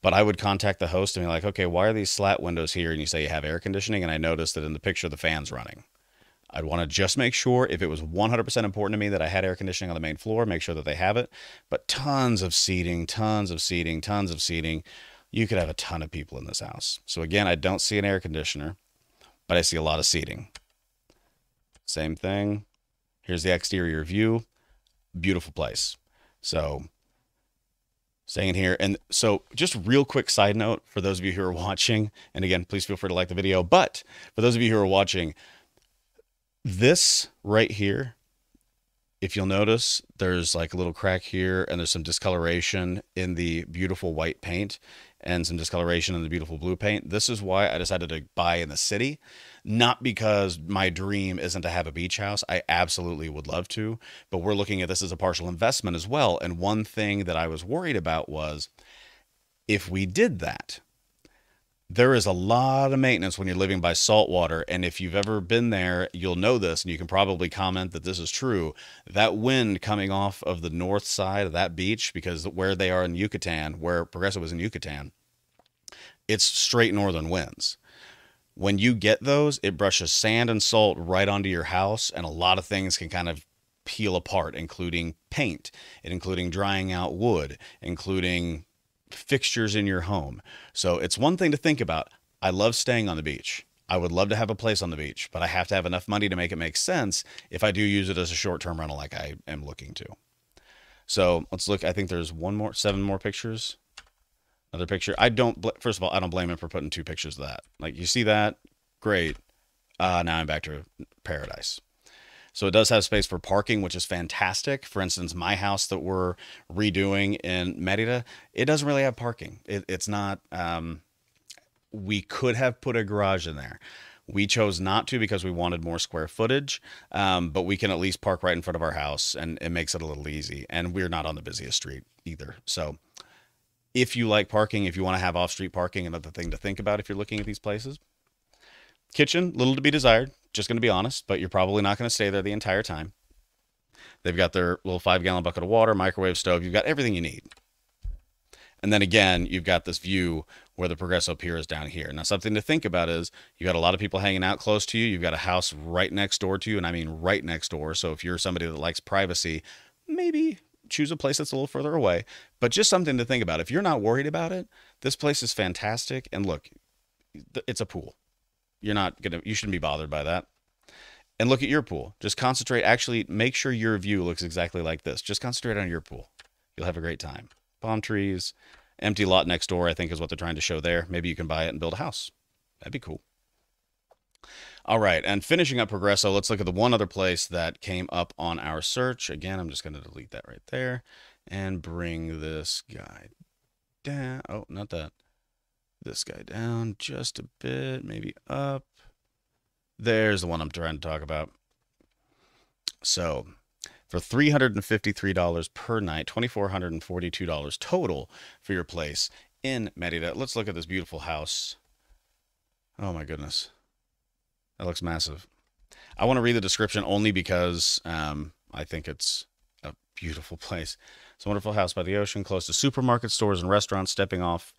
But I would contact the host and be like, okay, why are these slat windows here? And you say you have air conditioning, and I noticed that in the picture the fan's running. I'd want to just make sure, if it was 100% important to me that I had air conditioning on the main floor, make sure that they have it. But tons of seating, tons of seating, tons of seating. You could have a ton of people in this house. So again, I don't see an air conditioner, but I see a lot of seating. Same thing. Here's the exterior view. Beautiful place. So staying here. And so just real quick side note for those of you who are watching, and again, please feel free to like the video, but for those of you who are watching, this right here, if you'll notice, there's like a little crack here, and there's some discoloration in the beautiful white paint and some discoloration in the beautiful blue paint. This is why I decided to buy in the city, not because my dream isn't to have a beach house. I absolutely would love to, but we're looking at this as a partial investment as well. And one thing that I was worried about was, if we did that, there is a lot of maintenance when you're living by saltwater. And if you've ever been there, you'll know this, and you can probably comment that this is true. That wind coming off of the north side of that beach, because where they are in Yucatan, where Progreso is in Yucatan, it's straight northern winds. When you get those, it brushes sand and salt right onto your house, and a lot of things can kind of peel apart, including paint, and including drying out wood, including fixtures in your home. So it's one thing to think about. I love staying on the beach. I would love to have a place on the beach, but I have to have enough money to make it make sense if I do use it as a short-term rental like I am looking to. So let's look. I think there's 7 more pictures. Another picture. First of all, I don't blame him for putting 2 pictures of that. Like, you see that? Great. Now I'm back to paradise. So it does have space for parking, which is fantastic. For instance, my house that we're redoing in Merida, it doesn't really have parking. It's not, we could have put a garage in there. We chose not to because we wanted more square footage, but we can at least park right in front of our house, and it makes it a little easy. And we're not on the busiest street either. So if you like parking, if you want to have off-street parking, another thing to think about if you're looking at these places. Kitchen, little to be desired, just going to be honest, but you're probably not going to stay there the entire time. They've got their little 5-gallon bucket of water, microwave stove. You've got everything you need. And then again, you've got this view where the Progreso Pier is down here. Now, something to think about is you've got a lot of people hanging out close to you. You've got a house right next door to you, and I mean right next door. So if you're somebody that likes privacy, maybe choose a place that's a little further away, but just something to think about. If you're not worried about it, this place is fantastic. And look, it's a pool. You shouldn't be bothered by that. And look at your pool. Just concentrate. Actually, make sure your view looks exactly like this. Just concentrate on your pool. You'll have a great time. Palm trees, empty lot next door, I think is what they're trying to show there. Maybe you can buy it and build a house. That'd be cool. All right, and finishing up Progreso, let's look at the one other place that came up on our search. Again, I'm just going to delete that right there and bring this guy down. Oh, not that. This guy down just a bit, maybe up. There's the one I'm trying to talk about. So, for $353 per night, $2,442 total for your place in Merida. Let's look at this beautiful house. Oh my goodness. That looks massive. I want to read the description only because I think it's a beautiful place. It's a wonderful house by the ocean, close to supermarkets, stores, and restaurants, stepping off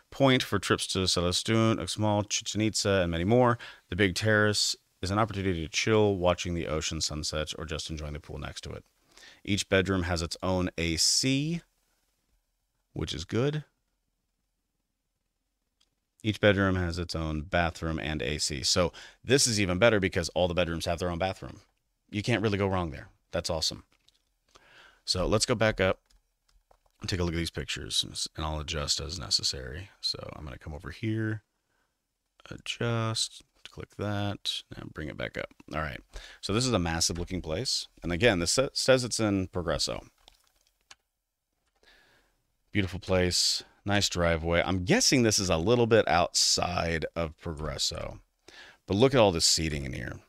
point for trips to Celestun, Uxmal, Chichen Itza, and many more. The big terrace is an opportunity to chill, watching the ocean sunsets, or just enjoying the pool next to it. Each bedroom has its own AC, which is good. Each bedroom has its own bathroom and AC. So this is even better because all the bedrooms have their own bathroom. You can't really go wrong there. That's awesome. So let's go back up and take a look at these pictures, and I'll adjust as necessary. So I'm going to come over here, adjust, click that, and bring it back up. All right. So this is a massive looking place. And again, this says it's in Progreso. Beautiful place. Nice driveway. I'm guessing this is a little bit outside of Progreso. But look at all this seating in here.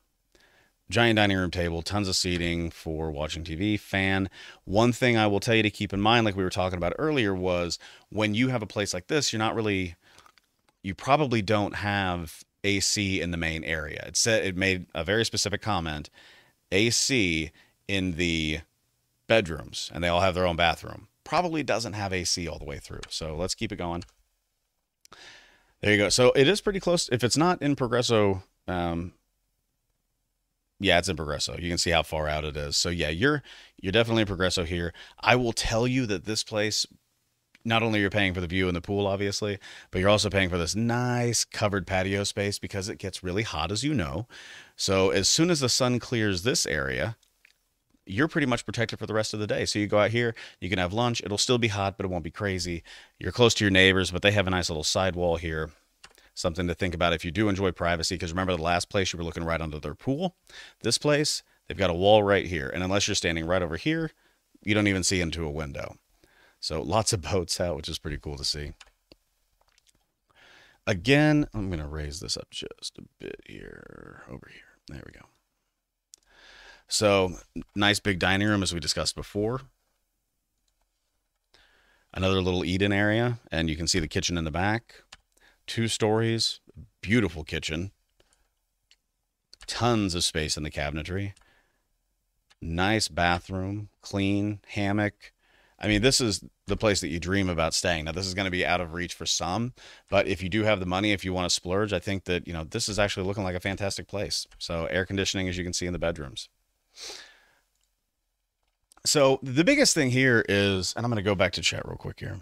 Giant dining room table, tons of seating for watching TV, fan. One thing I will tell you to keep in mind, like we were talking about earlier, was when you have a place like this, you probably don't have AC in the main area. It made a very specific comment, AC in the bedrooms, and they all have their own bathroom. Probably doesn't have AC all the way through. So let's keep it going. There you go. So it is pretty close. If it's not in Progreso, yeah, it's in Progreso. You can see how far out it is. So yeah, you're definitely in Progreso here. I will tell you that this place, not only you're paying for the view and the pool, obviously, but you're also paying for this nice covered patio space because it gets really hot, as you know. So as soon as the sun clears this area, you're pretty much protected for the rest of the day. So you go out here, you can have lunch. It'll still be hot, but it won't be crazy. You're close to your neighbors, but they have a nice little sidewall here. Something to think about if you do enjoy privacy, because remember the last place you were looking right under their pool? This place, they've got a wall right here. And unless you're standing right over here, you don't even see into a window. So lots of boats out, which is pretty cool to see. Again, I'm going to raise this up just a bit here, over here. There we go. So nice big dining room, as we discussed before. Another little eat-in area, and you can see the kitchen in the back. 2 stories, beautiful kitchen. Tons of space in the cabinetry. Nice bathroom, clean, hammock. I mean, this is the place that you dream about staying. Now, this is going to be out of reach for some, but if you do have the money, if you want to splurge, I think that, this is actually looking like a fantastic place. So air conditioning, as you can see in the bedrooms. So the biggest thing here is, and I'm going to go back to chat real quick here.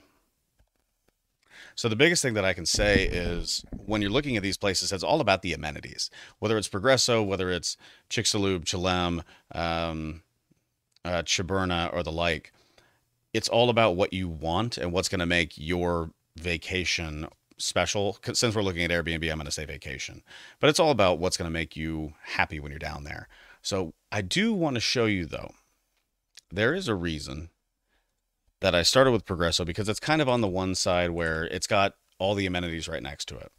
So the biggest thing that I can say is when you're looking at these places, it's all about the amenities, whether it's Progreso, whether it's Chicxulub, Chelem, Chaburna, or the like. It's all about what you want and what's going to make your vacation special. Since we're looking at Airbnb, I'm going to say vacation, but it's all about what's going to make you happy when you're down there. So I do want to show you, though, there is a reason that I started with Progreso, because it's kind of on the one side where it's got all the amenities right next to it.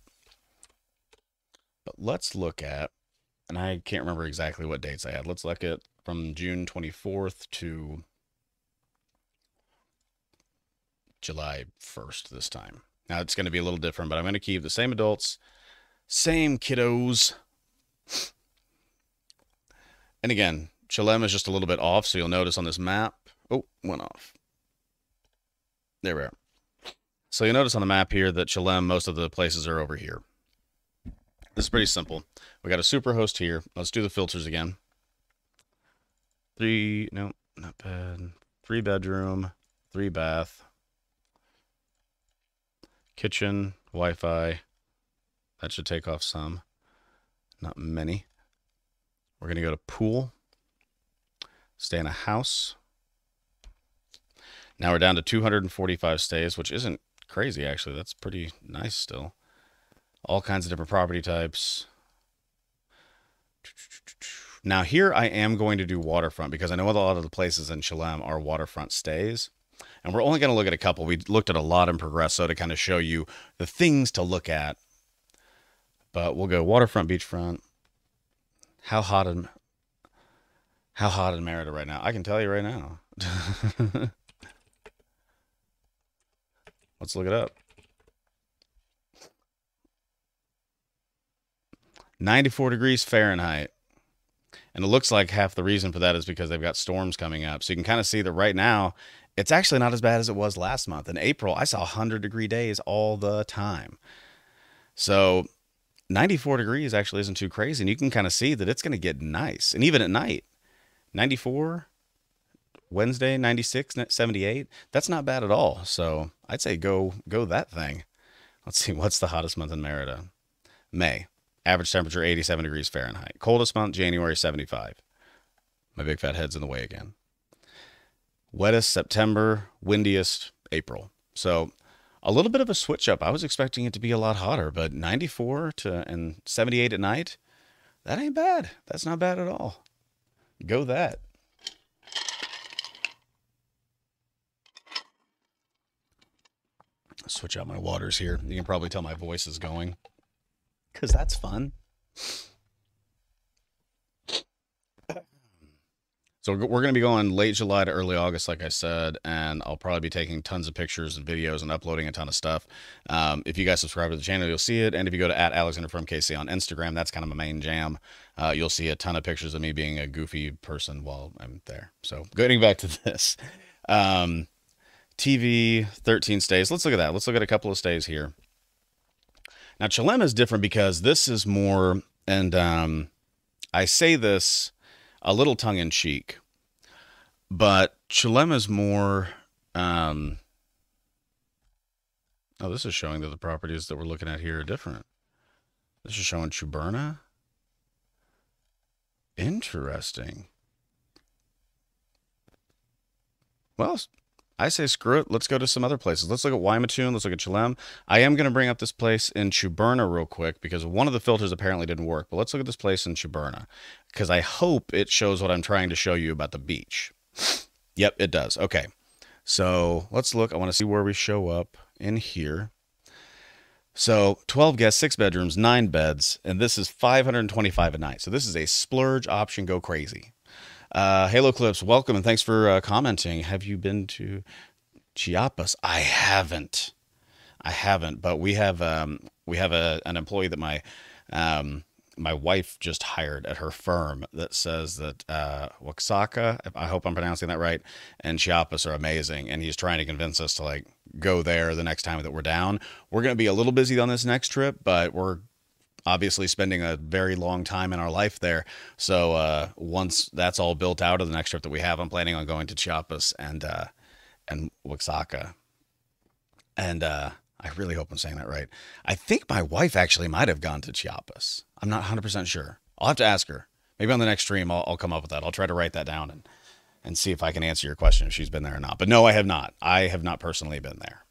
But let's look at, and I can't remember exactly what dates I had. Let's look at from June 24th to July 1st this time. Now it's going to be a little different, but I'm going to keep the same adults, same kiddos. And again, Chelem is just a little bit off, so you'll notice on this map, oh, went off. There we are. So you'll notice on the map here that Chelem, most of the places are over here. This is pretty simple. We got a superhost here. Let's do the filters again. 3, no, not bad. 3-bedroom, 3-bath, kitchen, Wi-Fi. That should take off some. Not many. We're going to go to pool. Stay in a house. Now we're down to 245 stays, which isn't crazy, actually. That's pretty nice still. All kinds of different property types. Now here I am going to do waterfront because I know a lot of the places in Chelem are waterfront stays. And we're only going to look at a couple. We looked at a lot in Progreso to kind of show you the things to look at. But we'll go waterfront, beachfront. How hot in Merida right now? I can tell you right now. Let's look it up. 94 degrees Fahrenheit. And it looks like half the reason for that is because they've got storms coming up. So you can kind of see that right now, it's actually not as bad as it was last month. In April, I saw 100-degree days all the time. So 94 degrees actually isn't too crazy. And you can kind of see that it's going to get nice. And even at night, 94, Wednesday, 96, 78. That's not bad at all. So I'd say go that thing. Let's see, what's the hottest month in Merida? May. Average temperature, 87 degrees Fahrenheit. Coldest month, January, 75. My big fat head's in the way again. Wettest, September. Windiest, April. So a little bit of a switch up. I was expecting it to be a lot hotter, but 94 and 78 at night, that ain't bad. That's not bad at all. Go that. Switch out my waters here. You can probably tell my voice is going because that's fun. So we're going to be going late July to early August, like I said, and I'll probably be taking tons of pictures and videos and uploading a ton of stuff. If you guys subscribe to the channel, you'll see it. And if you go to @AlexanderFromKC on Instagram, that's kind of my main jam. You'll see a ton of pictures of me being a goofy person while I'm there. So getting back to this. TV, 13 stays. Let's look at that. Let's look at a couple of stays here. Now, Chelem is different because this is more, and I say this a little tongue-in-cheek, but Chelem is more, oh, this is showing that the properties that we're looking at here are different. This is showing Chuburna. Interesting. Well, I say screw it. Let's go to some other places. Let's look at Uaymitun. Let's look at Chelem. I am going to bring up this place in Chuburna real quick because one of the filters apparently didn't work. But let's look at this place in Chuburna because I hope it shows what I'm trying to show you about the beach. Yep, it does. Okay. So let's look. I want to see where we show up in here. So 12 guests, 6 bedrooms, 9 beds, and this is $525 a night. So this is a splurge option. Go crazy. Halo Clips, welcome and thanks for commenting. Have you been to Chiapas? I haven't, but we have an employee that my wife just hired at her firm that says that Oaxaca, I hope I'm pronouncing that right, and Chiapas are amazing, and he's trying to convince us to like go there the next time that we're down. We're going to be a little busy on this next trip, but we're obviously spending a very long time in our life there. So once that's all built out of the next trip that we have, I'm planning on going to Chiapas and Oaxaca. And I really hope I'm saying that right. I think my wife actually might have gone to Chiapas. I'm not 100% sure. I'll have to ask her. Maybe on the next stream I'll come up with that. I'll try to write that down and see if I can answer your question if she's been there or not. But no, I have not. I have not personally been there.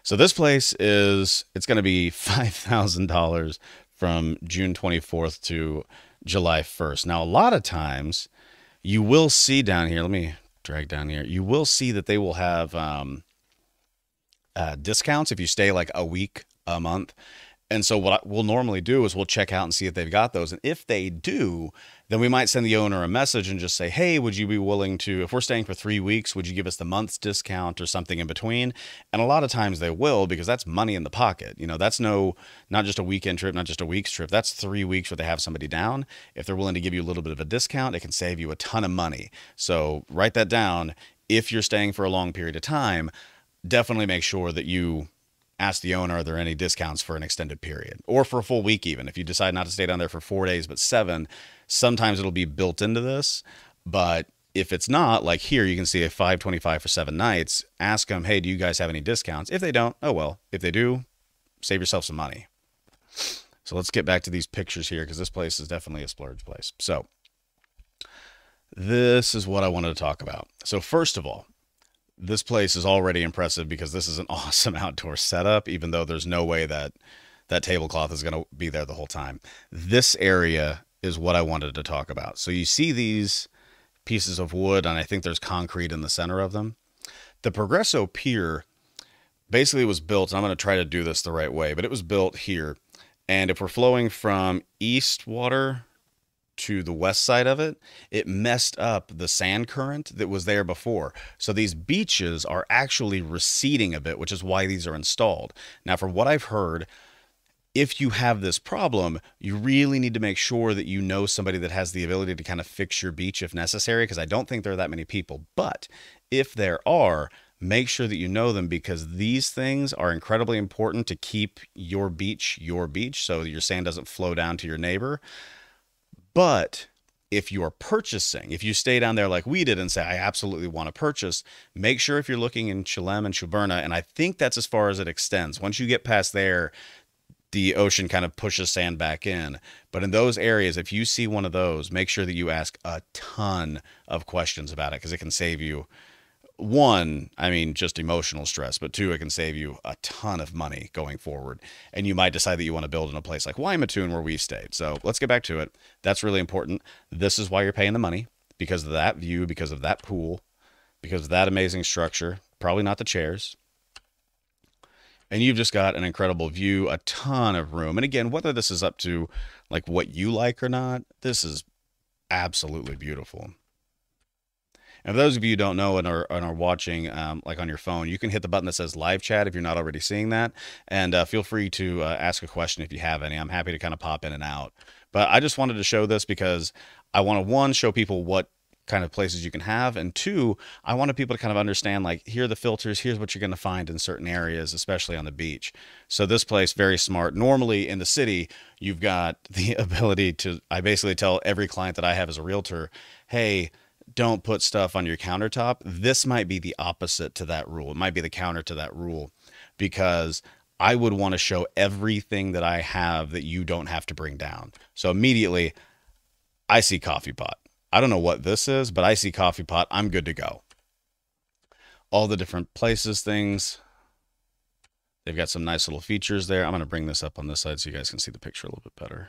So this place it's going to be $5,000 from June 24th to July 1st. Now, a lot of times you will see down here, let me drag down here. You will see that they will have discounts if you stay like a week, a month. And so what we'll normally do is we'll check out and see if they've got those. And if they do, then we might send the owner a message and just say, hey, would you be willing to, if we're staying for 3 weeks, would you give us the month's discount or something in between? And a lot of times they will, because that's money in the pocket. You know, that's not just a weekend trip, not just a week's trip. That's 3 weeks where they have somebody down. If they're willing to give you a little bit of a discount, it can save you a ton of money. So write that down. If you're staying for a long period of time, definitely make sure that you ask the owner, are there any discounts for an extended period or for a full week? Even if you decide not to stay down there for 4 days, but 7, sometimes it'll be built into this, but If it's not, like here, you can see a 525 for 7 nights. Ask them, hey, do you guys have any discounts? If they don't, oh well. If they do, save yourself some money. So let's get back to these pictures here because this place is definitely a splurge place. So this is what I wanted to talk about. So first of all, this place is already impressive because this is an awesome outdoor setup, even though there's no way that that tablecloth is going to be there the whole time. This area is what I wanted to talk about. So you see these pieces of wood, and I think there's concrete in the center of them. The Progreso Pier basically was built, and I'm going to try to do this the right way, but it was built here. And if we're flowing from east water to the west side of it, it messed up the sand current that was there before. So these beaches are actually receding a bit, which is why these are installed. Now, from what I've heard, if you have this problem, you really need to make sure that you know somebody that has the ability to kind of fix your beach if necessary, because I don't think there are that many people. But if there are, make sure that you know them, because these things are incredibly important to keep your beach, so your sand doesn't flow down to your neighbor. But if you are purchasing, if you stay down there like we did and say, I absolutely want to purchase, make sure if you're looking in Chelem and Shuburna, and I think that's as far as it extends. Once you get past there, the ocean kind of pushes sand back in. But in those areas, if you see one of those, make sure that you ask a ton of questions about it, because it can save you, one, I mean, just emotional stress, but two, it can save you a ton of money going forward. And you might decide that you want to build in a place like Uaymitun where we stayed. So let's get back to it. That's really important. This is why you're paying the money, because of that view, because of that pool, because of that amazing structure, probably not the chairs. And you've just got an incredible view, a ton of room. And again, whether this is up to like what you like or not, this is absolutely beautiful. And for those of you who don't know and are watching, like on your phone, you can hit the button that says live chat if you're not already seeing that. And feel free to ask a question if you have any. I'm happy to kind of pop in and out. But I just wanted to show this because I want to, one, show people what kind of places you can have, and two, I wanted people to kind of understand, like, here are the filters, here's what you're going to find in certain areas, especially on the beach. So this place, very smart. Normally in the city, you've got the ability to, I basically tell every client that I have as a realtor, hey, don't put stuff on your countertop. This might be the opposite to that rule. It might be the counter to that rule, because I would want to show everything that I have that you don't have to bring down. So immediately I see coffee pot. I don't know what this is, but I see coffee pot. I'm good to go. All the different places, things. They've got some nice little features there. I'm going to bring this up on this side so you guys can see the picture a little bit better.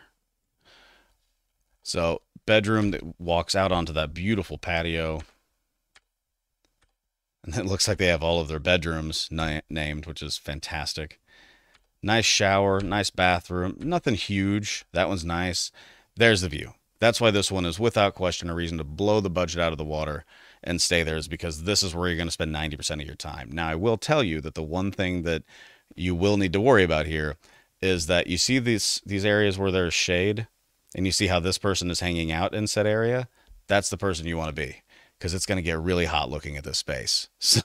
So bedroom that walks out onto that beautiful patio. And it looks like they have all of their bedrooms named, which is fantastic. Nice shower, nice bathroom. Nothing huge. That one's nice. There's the view. That's why this one is without question a reason to blow the budget out of the water and stay there, is because this is where you're going to spend 90% of your time. Now, I will tell you that the one thing that you will need to worry about here is that you see these areas where there's shade, and you see how this person is hanging out in said area. That's the person you want to be, because it's going to get really hot looking at this space. So,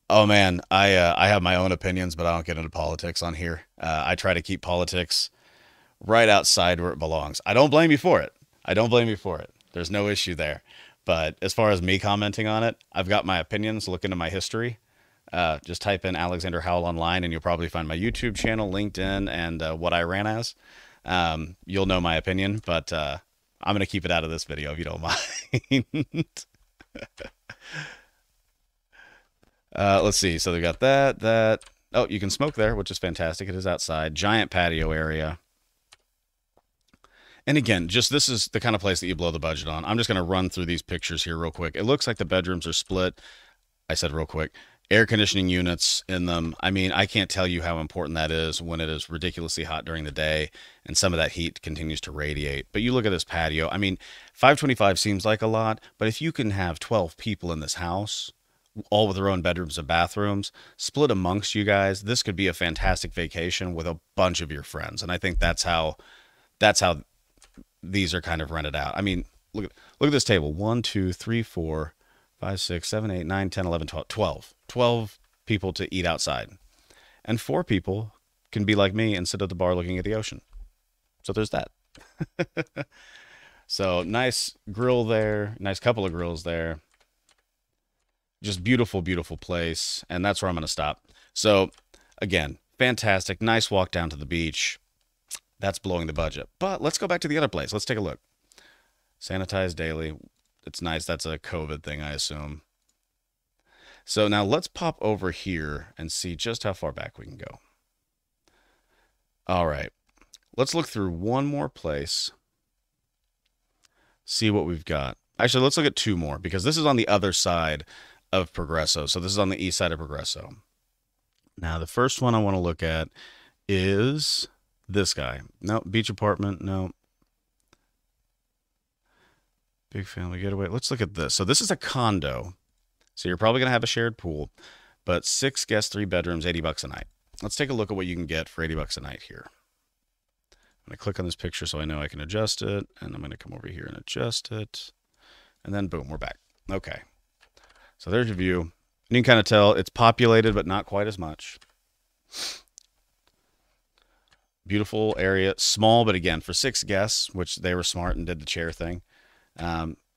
oh man, I have my own opinions, but I don't get into politics on here. I try to keep politics right outside where it belongs. I don't blame you for it. I don't blame you for it. There's no issue there. But as far as me commenting on it, I've got my opinions. Look into my history. Just type in Alexander Howell online, and you'll probably find my YouTube channel, LinkedIn, and what I ran as. You'll know my opinion, but I'm going to keep it out of this video if you don't mind. Let's see. So they got that. Oh, you can smoke there, which is fantastic. It is outside. Giant patio area. And again, just this is the kind of place that you blow the budget on. I'm just going to run through these pictures here real quick. It looks like the bedrooms are split. I said real quick. Air conditioning units in them. I mean, I can't tell you how important that is when it is ridiculously hot during the day and some of that heat continues to radiate. But you look at this patio. I mean, 525 seems like a lot, but if you can have 12 people in this house, all with their own bedrooms and bathrooms, split amongst you guys, this could be a fantastic vacation with a bunch of your friends. And I think that's how these are kind of rented out. I mean, look at this table. 1, 2, 3, 4, 5, 6, 7, 8, 9, 10, 11, 12. 12 people to eat outside. And 4 people can be like me and sit at the bar looking at the ocean. So there's that. So nice grill there, nice couple of grills there. Just beautiful, beautiful place. And that's where I'm going to stop. So again, fantastic. Nice walk down to the beach. That's blowing the budget. But let's go back to the other place. Let's take a look. Sanitize daily. It's nice. That's a COVID thing, I assume. So now let's pop over here and see just how far back we can go. All right. Let's look through one more place. See what we've got. Actually, let's look at two more because this is on the other side of Progreso. So this is on the east side of Progreso. Now, the first one I want to look at is this guy. No, beach apartment. No. Big family getaway. Let's look at this. So this is a condo. So you're probably going to have a shared pool, but 6 guests, 3 bedrooms, $80 a night. Let's take a look at what you can get for $80 a night here. I'm going to click on this picture so I know I can adjust it, and I'm going to come over here and adjust it, and then boom, we're back. Okay. So there's your view. And you can kind of tell it's populated, but not quite as much. Beautiful area, small, but again, for 6 guests, which they were smart and did the chair thing.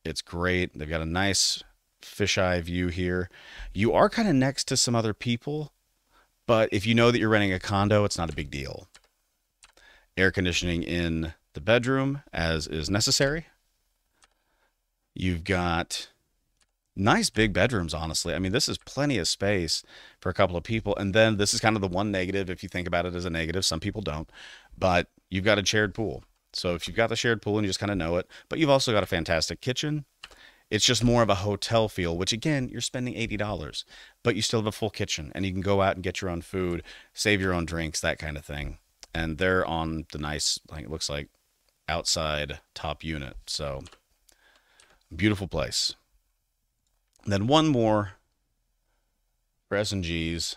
It's great. They've got a nice fisheye view here. You are kind of next to some other people, but if you know that you're renting a condo, it's not a big deal. Air conditioning in the bedroom as is necessary. You've got nice big bedrooms, honestly. I mean, this is plenty of space for a couple of people. And then this is kind of the one negative, if you think about it as a negative. Some people don't, but you've got a shared pool. So if you've got the shared pool and you just kind of know it, but you've also got a fantastic kitchen. It's just more of a hotel feel, which again, you're spending $80, but you still have a full kitchen and you can go out and get your own food, save your own drinks, that kind of thing. And they're on the nice, like it looks like outside top unit. So beautiful place. And then one more for S&Gs.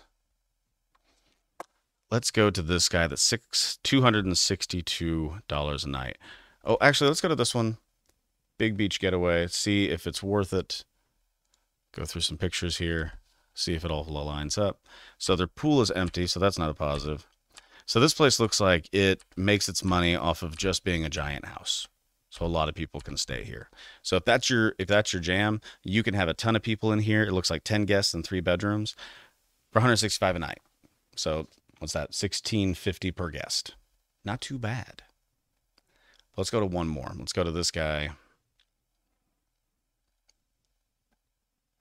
Let's go to this guy that's $262 a night. Oh, actually, let's go to this one. Big beach getaway. See if it's worth it. Go through some pictures here. See if it all lines up. So their pool is empty, so that's not a positive. So this place looks like it makes its money off of just being a giant house. So a lot of people can stay here. So if that's your jam, you can have a ton of people in here. It looks like 10 guests and 3 bedrooms for $165 a night. So what's that? $16.50 per guest. Not too bad. Let's go to one more. Let's go to this guy.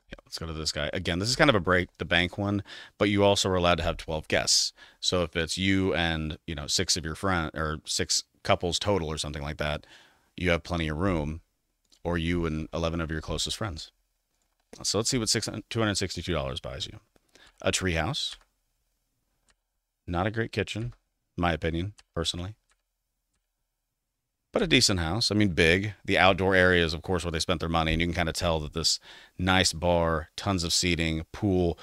Yeah, let's go to this guy. Again, this is kind of a break the bank one, but you also are allowed to have 12 guests. So if it's you and, 6 of your friends or 6 couples total or something like that, you have plenty of room, or you and 11 of your closest friends. So let's see what $262 buys you. A treehouse. Not a great kitchen, in my opinion, personally. But a decent house. I mean, big. The outdoor area is, of course, where they spent their money. And you can kind of tell that this nice bar, tons of seating, pool.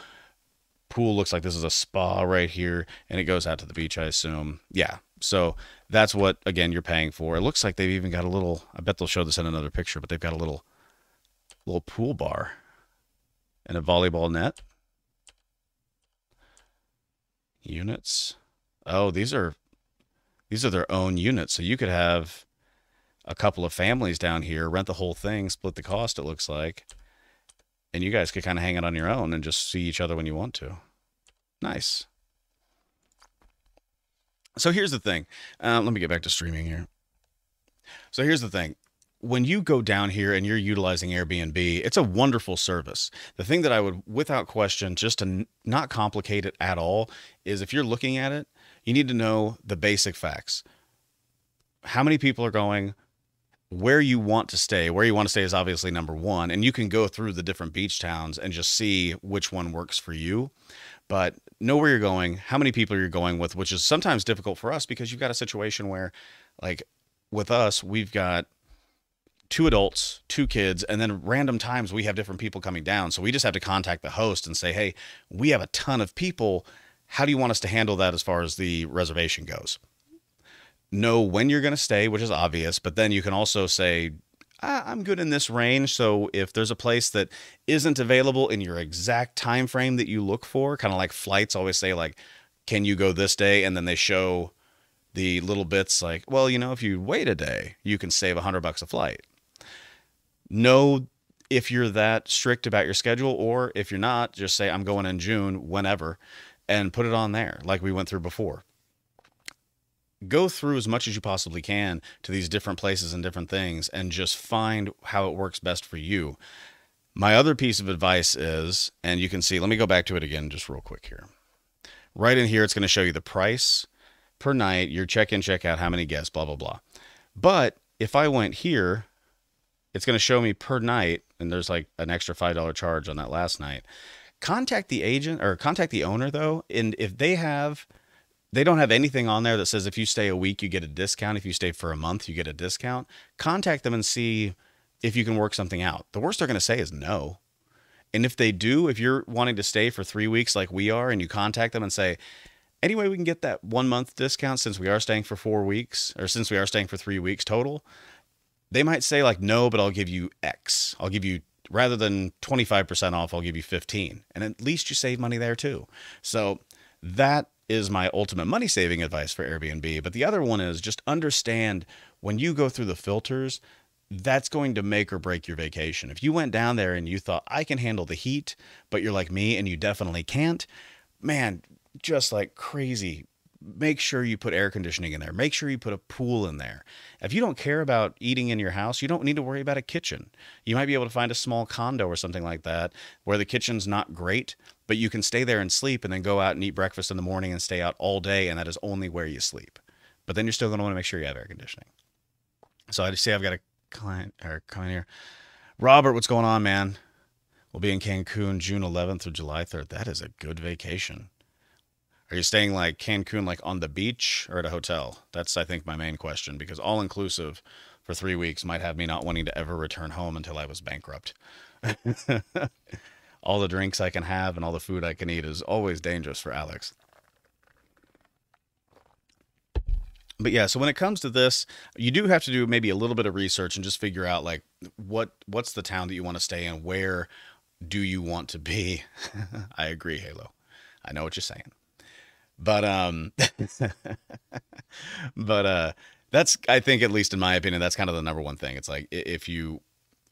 Pool looks like this is a spa right here. And it goes out to the beach, I assume. Yeah. So that's what, again, you're paying for. It looks like they've even got a little, I bet they'll show this in another picture, but they've got a little pool bar and a volleyball net. Units. Oh, these are their own units. So you could have a couple of families down here, rent the whole thing, split the cost, it looks like. And you guys could kind of hang it on your own and just see each other when you want to. Nice. So here's the thing. Let me get back to streaming here. So here's the thing. When you go down here and you're utilizing Airbnb, it's a wonderful service. The thing that I would, without question, just to not complicate it at all, is if you're looking at it, you need to know the basic facts. How many people are going? Where you want to stay. Where you want to stay is obviously number one. And you can go through the different beach towns and just see which one works for you. But know where you're going, how many people you're going with, which is sometimes difficult for us because you've got a situation where, like with us, we've got 2 adults, 2 kids, and then random times we have different people coming down. So we just have to contact the host and say, hey, we have a ton of people. How do you want us to handle that as far as the reservation goes? Know when you're going to stay, which is obvious, but then you can also say, I'm good in this range. So if there's a place that isn't available in your exact time frame that you look for, kind of like flights always say, like, can you go this day? And then they show the little bits like, well, if you wait a day, you can save $100 a flight. Know if you're that strict about your schedule, or if you're not, just say, I'm going in June, whenever, and put it on there like we went through before. Go through as much as you possibly can to these different places and different things and just find how it works best for you. My other piece of advice is, and you can see, let me go back to it again just real quick here. Right in here, it's going to show you the price per night, your check-in, check-out, how many guests, blah, blah, blah. But if I went here, it's going to show me per night, and there's like an extra $5 charge on that last night. Contact the agent or contact the owner, though, and if they don't have anything on there that says if you stay a week, you get a discount. If you stay for a month, you get a discount. Contact them and see if you can work something out. The worst they're going to say is no. And if they do, if you're wanting to stay for 3 weeks like we are, and you contact them and say, anyway, we can get that 1 month discount since we are staying for 4 weeks, or since we are staying for 3 weeks total, they might say like, no, but I'll give you X. I'll give you, rather than 25% off, I'll give you 15. And at least you save money there too. So that is my ultimate money saving advice for Airbnb. But the other one is just understand when you go through the filters, that's going to make or break your vacation. If you went down there and you thought, I can handle the heat, but you're like me and you definitely can't, man, just like crazy, make sure you put air conditioning in there. Make sure you put a pool in there. If you don't care about eating in your house, you don't need to worry about a kitchen. You might be able to find a small condo or something like that where the kitchen's not great, but you can stay there and sleep and then go out and eat breakfast in the morning and stay out all day, and that is only where you sleep. But then you're still going to want to make sure you have air conditioning. So I just see I've got a client or comment here. Robert, what's going on, man? We'll be in Cancun June 11th through July 3rd. That is a good vacation. Are you staying like Cancun, like on the beach or at a hotel? That's, I think, my main question, because all inclusive for 3 weeks might have me not wanting to ever return home until I was bankrupt. All the drinks I can have and all the food I can eat is always dangerous for Alex. But yeah, so when it comes to this, you do have to do maybe a little bit of research and just figure out like what's the town that you want to stay in, where do you want to be? I agree, Halo. I know what you're saying. But that's, I think, at least in my opinion, that's kind of the number one thing. It's like if you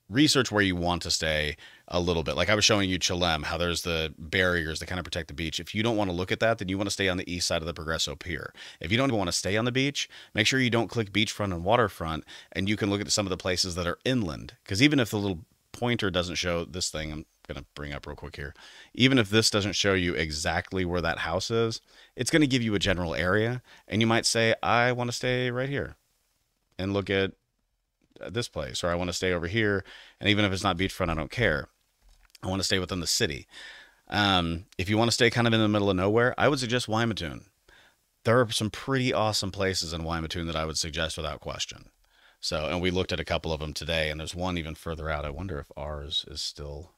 research where you want to stay a little bit. Like I was showing you Chelem, how there's the barriers that kind of protect the beach. If you don't want to look at that, then you want to stay on the east side of the Progreso Pier. If you don't want to stay on the beach, make sure you don't click beachfront and waterfront, and you can look at some of the places that are inland. Because even if the little pointer doesn't show this thing, I'm going to bring up real quick here. Even if this doesn't show you exactly where that house is, it's going to give you a general area. And you might say, I want to stay right here and look at this place, or I want to stay over here. And even if it's not beachfront, I don't care. I want to stay within the city. If you want to stay kind of in the middle of nowhere, I would suggest Uaymitun. There are some pretty awesome places in Uaymitun that I would suggest without question. So, and we looked at a couple of them today, and there's one even further out. I wonder if ours is still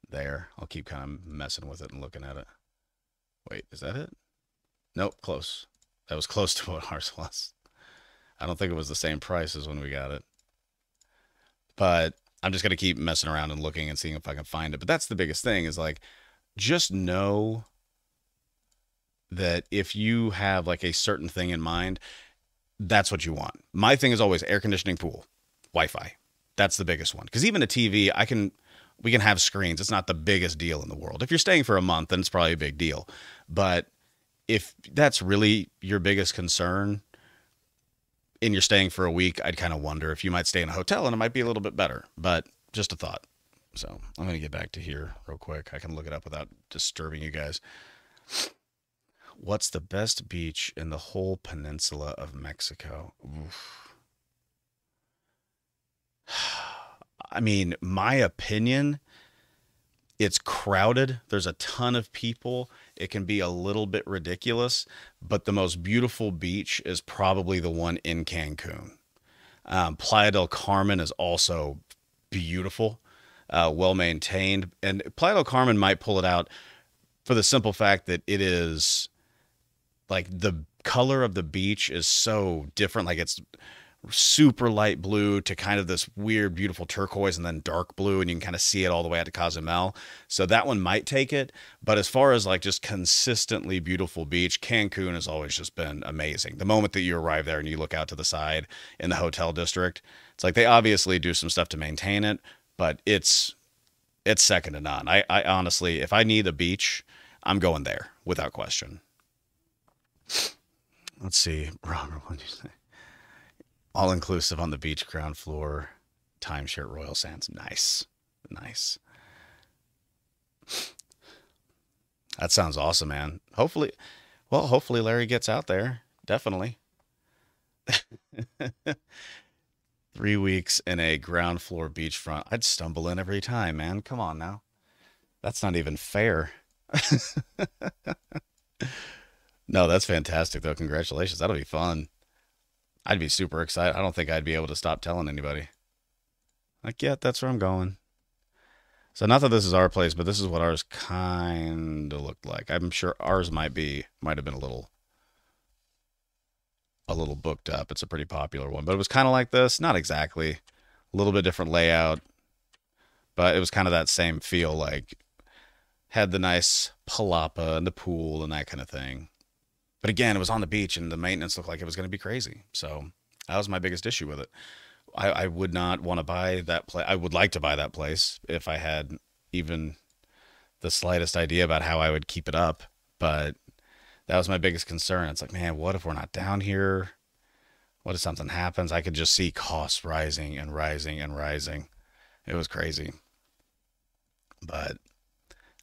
there. I'll keep kind of messing with it and looking at it. Wait, is that it? Nope, close. That was close to what ours was. I don't think it was the same price as when we got it. But I'm just going to keep messing around and looking and seeing if I can find it. But that's the biggest thing, is like, just know that if you have like a certain thing in mind, that's what you want. My thing is always air conditioning, pool, Wi-Fi. That's the biggest one. Because even a TV, we can have screens. It's not the biggest deal in the world. If you're staying for a month, then it's probably a big deal. But if that's really your biggest concern, and you're staying for a week, I'd kind of wonder if you might stay in a hotel and it might be a little bit better. But just a thought. So I'm going to get back to here real quick. I can look it up without disturbing you guys. What's the best beach in the whole peninsula of Mexico? Oof. I mean, my opinion, it's crowded. There's a ton of people. It can be a little bit ridiculous, but the most beautiful beach is probably the one in Cancun. Playa del Carmen is also beautiful, well maintained. And Playa del Carmen might pull it out for the simple fact that it is like the color of the beach is so different. Like it's super light blue to kind of this weird, beautiful turquoise and then dark blue, and you can kind of see it all the way out to Cozumel. So that one might take it. But as far as like just consistently beautiful beach, Cancun has always just been amazing. The moment that you arrive there and you look out to the side in the hotel district, it's like they obviously do some stuff to maintain it, but it's second to none. I honestly, if I need a beach, I'm going there without question. Let's see, Robert, what did you say? All inclusive on the beach, ground floor, timeshare, Royal Sands. Nice. Nice. That sounds awesome, man. Hopefully Larry gets out there. Definitely. 3 weeks in a ground floor beachfront. I'd stumble in every time, man. Come on now. That's not even fair. No, that's fantastic, though. Congratulations. That'll be fun. I'd be super excited. I don't think I'd be able to stop telling anybody. Like, yeah, that's where I'm going. So not that this is our place, but this is what ours kind of looked like. I'm sure ours might have been a little booked up. It's a pretty popular one, but it was kind of like this. Not exactly. A little bit different layout, but it was kind of that same feel. Like had the nice palapa and the pool and that kind of thing. But again, it was on the beach and the maintenance looked like it was going to be crazy. So that was my biggest issue with it. I would not want to buy that place. I would like to buy that place if I had even the slightest idea about how I would keep it up. But that was my biggest concern. It's like, man, what if we're not down here? What if something happens? I could just see costs rising and rising and rising. It was crazy. But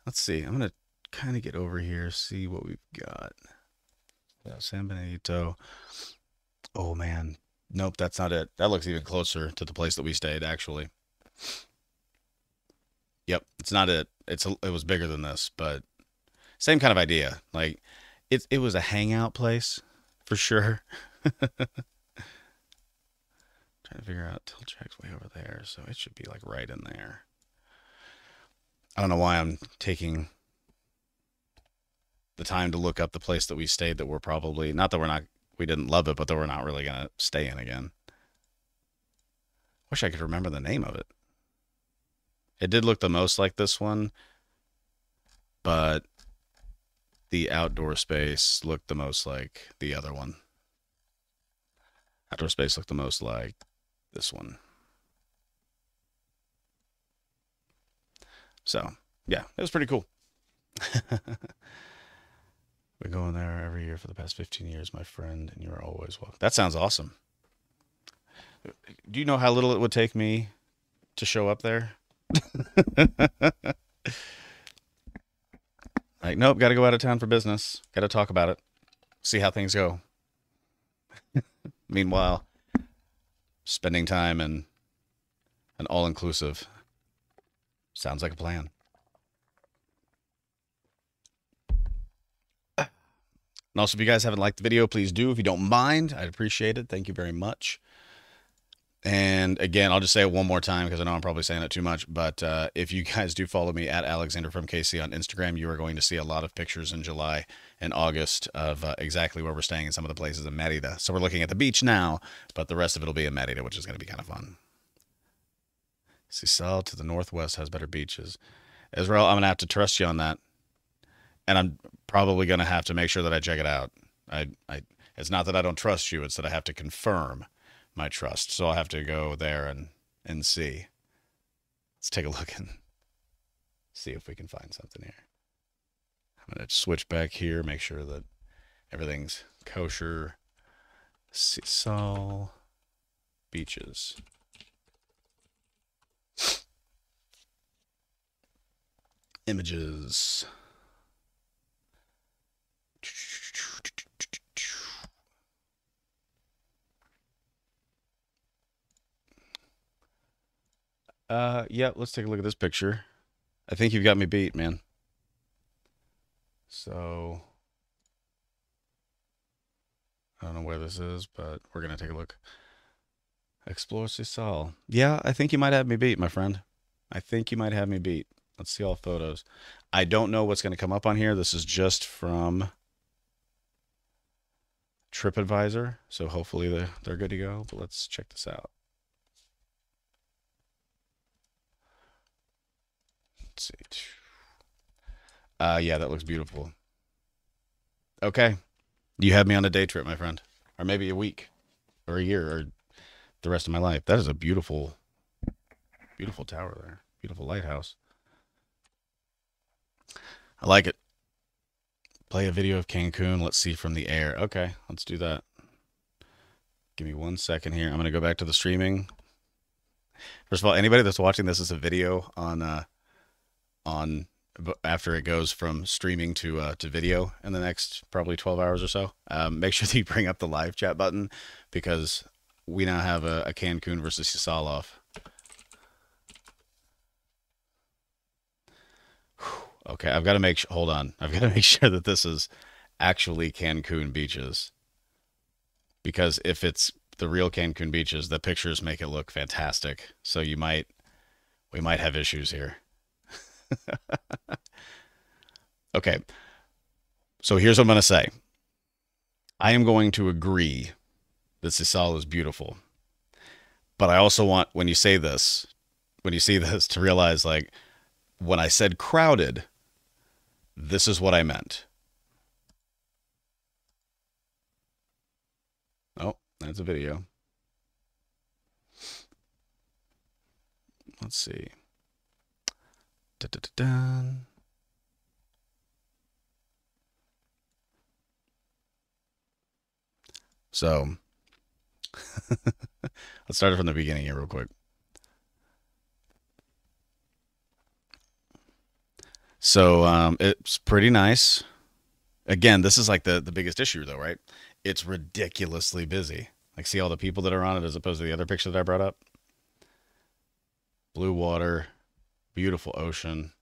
let's see. I'm going to kind of get over here, see what we've got. Yeah, San Benito. Oh, man. Nope, that's not it. That looks even closer to the place that we stayed, actually. Yep, it's not it. It was bigger than this, but same kind of idea. Like it was a hangout place for sure. Trying to figure out tilt track's way over there, so it should be like right in there. I don't know why I'm taking the time to look up the place that we stayed that we're probably not that we didn't love it, but that we're not really gonna stay in again. Wish I could remember the name of it. It did look the most like this one, but the outdoor space looked the most like the other one. Outdoor space looked the most like this one. So, yeah, it was pretty cool. Been going there every year for the past 15 years, my friend, and you're always welcome. That sounds awesome. Do you know how little it would take me to show up there? Like, nope, got to go out of town for business. Got to talk about it. See how things go. Meanwhile, spending time in an all-inclusive sounds like a plan. And also, if you guys haven't liked the video, please do. If you don't mind, I'd appreciate it. Thank you very much. And again, I'll just say it one more time because I know I'm probably saying it too much. But if you guys do follow me at Alexander from KC on Instagram, you are going to see a lot of pictures in July and August of exactly where we're staying in some of the places in Merida. So we're looking at the beach now, but the rest of it will be in Merida, which is going to be kind of fun. Sisal to the northwest has better beaches. Israel, I'm going to have to trust you on that. And I'm probably going to have to make sure that I check it out. It's not that I don't trust you. It's that I have to confirm my trust. So I'll have to go there and see. Let's take a look and see if we can find something here. I'm going to switch back here, make sure that everything's kosher. Sisal beaches. Images. Yeah, let's take a look at this picture. I think you've got me beat, man. So, I don't know where this is, but we're going to take a look. Explore Sisal. Yeah, I think you might have me beat, my friend. I think you might have me beat. Let's see all photos. I don't know what's going to come up on here. This is just from TripAdvisor, so hopefully they're good to go. But let's check this out. Let's see. Yeah, that looks beautiful. Okay, you had me on a day trip, my friend, or maybe a week, or a year, or the rest of my life. That is a beautiful, beautiful tower there. Beautiful lighthouse. I like it. Play a video of Cancun. Let's see from the air. Okay, let's do that. Give me 1 second here. I'm gonna go back to the streaming. First of all, anybody that's watching this as a video on after it goes from streaming to video in the next probably 12 hours or so, make sure that you bring up the live chat button because we now have a Cancun versus Sisal off. Okay, I've got to make hold on. I've got to make sure that this is actually Cancun beaches because if it's the real Cancun beaches, the pictures make it look fantastic. So we might have issues here. Okay, so here's what I'm going to say. I am going to agree that Sisal is beautiful, but I also want when you see this, to realize like when I said crowded, this is what I meant. Oh, that's a video. Let's see. Da, da, da, da. So, let's start it from the beginning here real quick. So, it's pretty nice. Again, this is like the biggest issue though, right? It's ridiculously busy. Like see all the people that are on it as opposed to the other picture that I brought up. Blue water, beautiful ocean.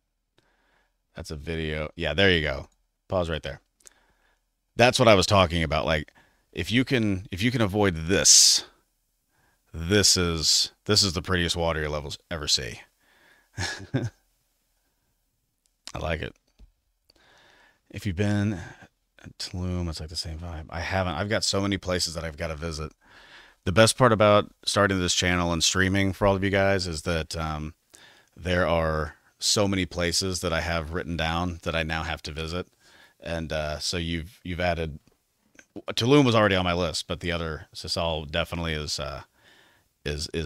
That's a video. Yeah, there you go. Pause right there. That's what I was talking about. Like if you can avoid this, this is the prettiest water you'll ever see. I like it. If you've been at Tulum, it's like the same vibe. I haven't. I've got so many places that I've got to visit. The best part about starting this channel and streaming for all of you guys is that there are so many places that I have written down that I now have to visit, and so you've added. Tulum was already on my list, but the other Sisal definitely is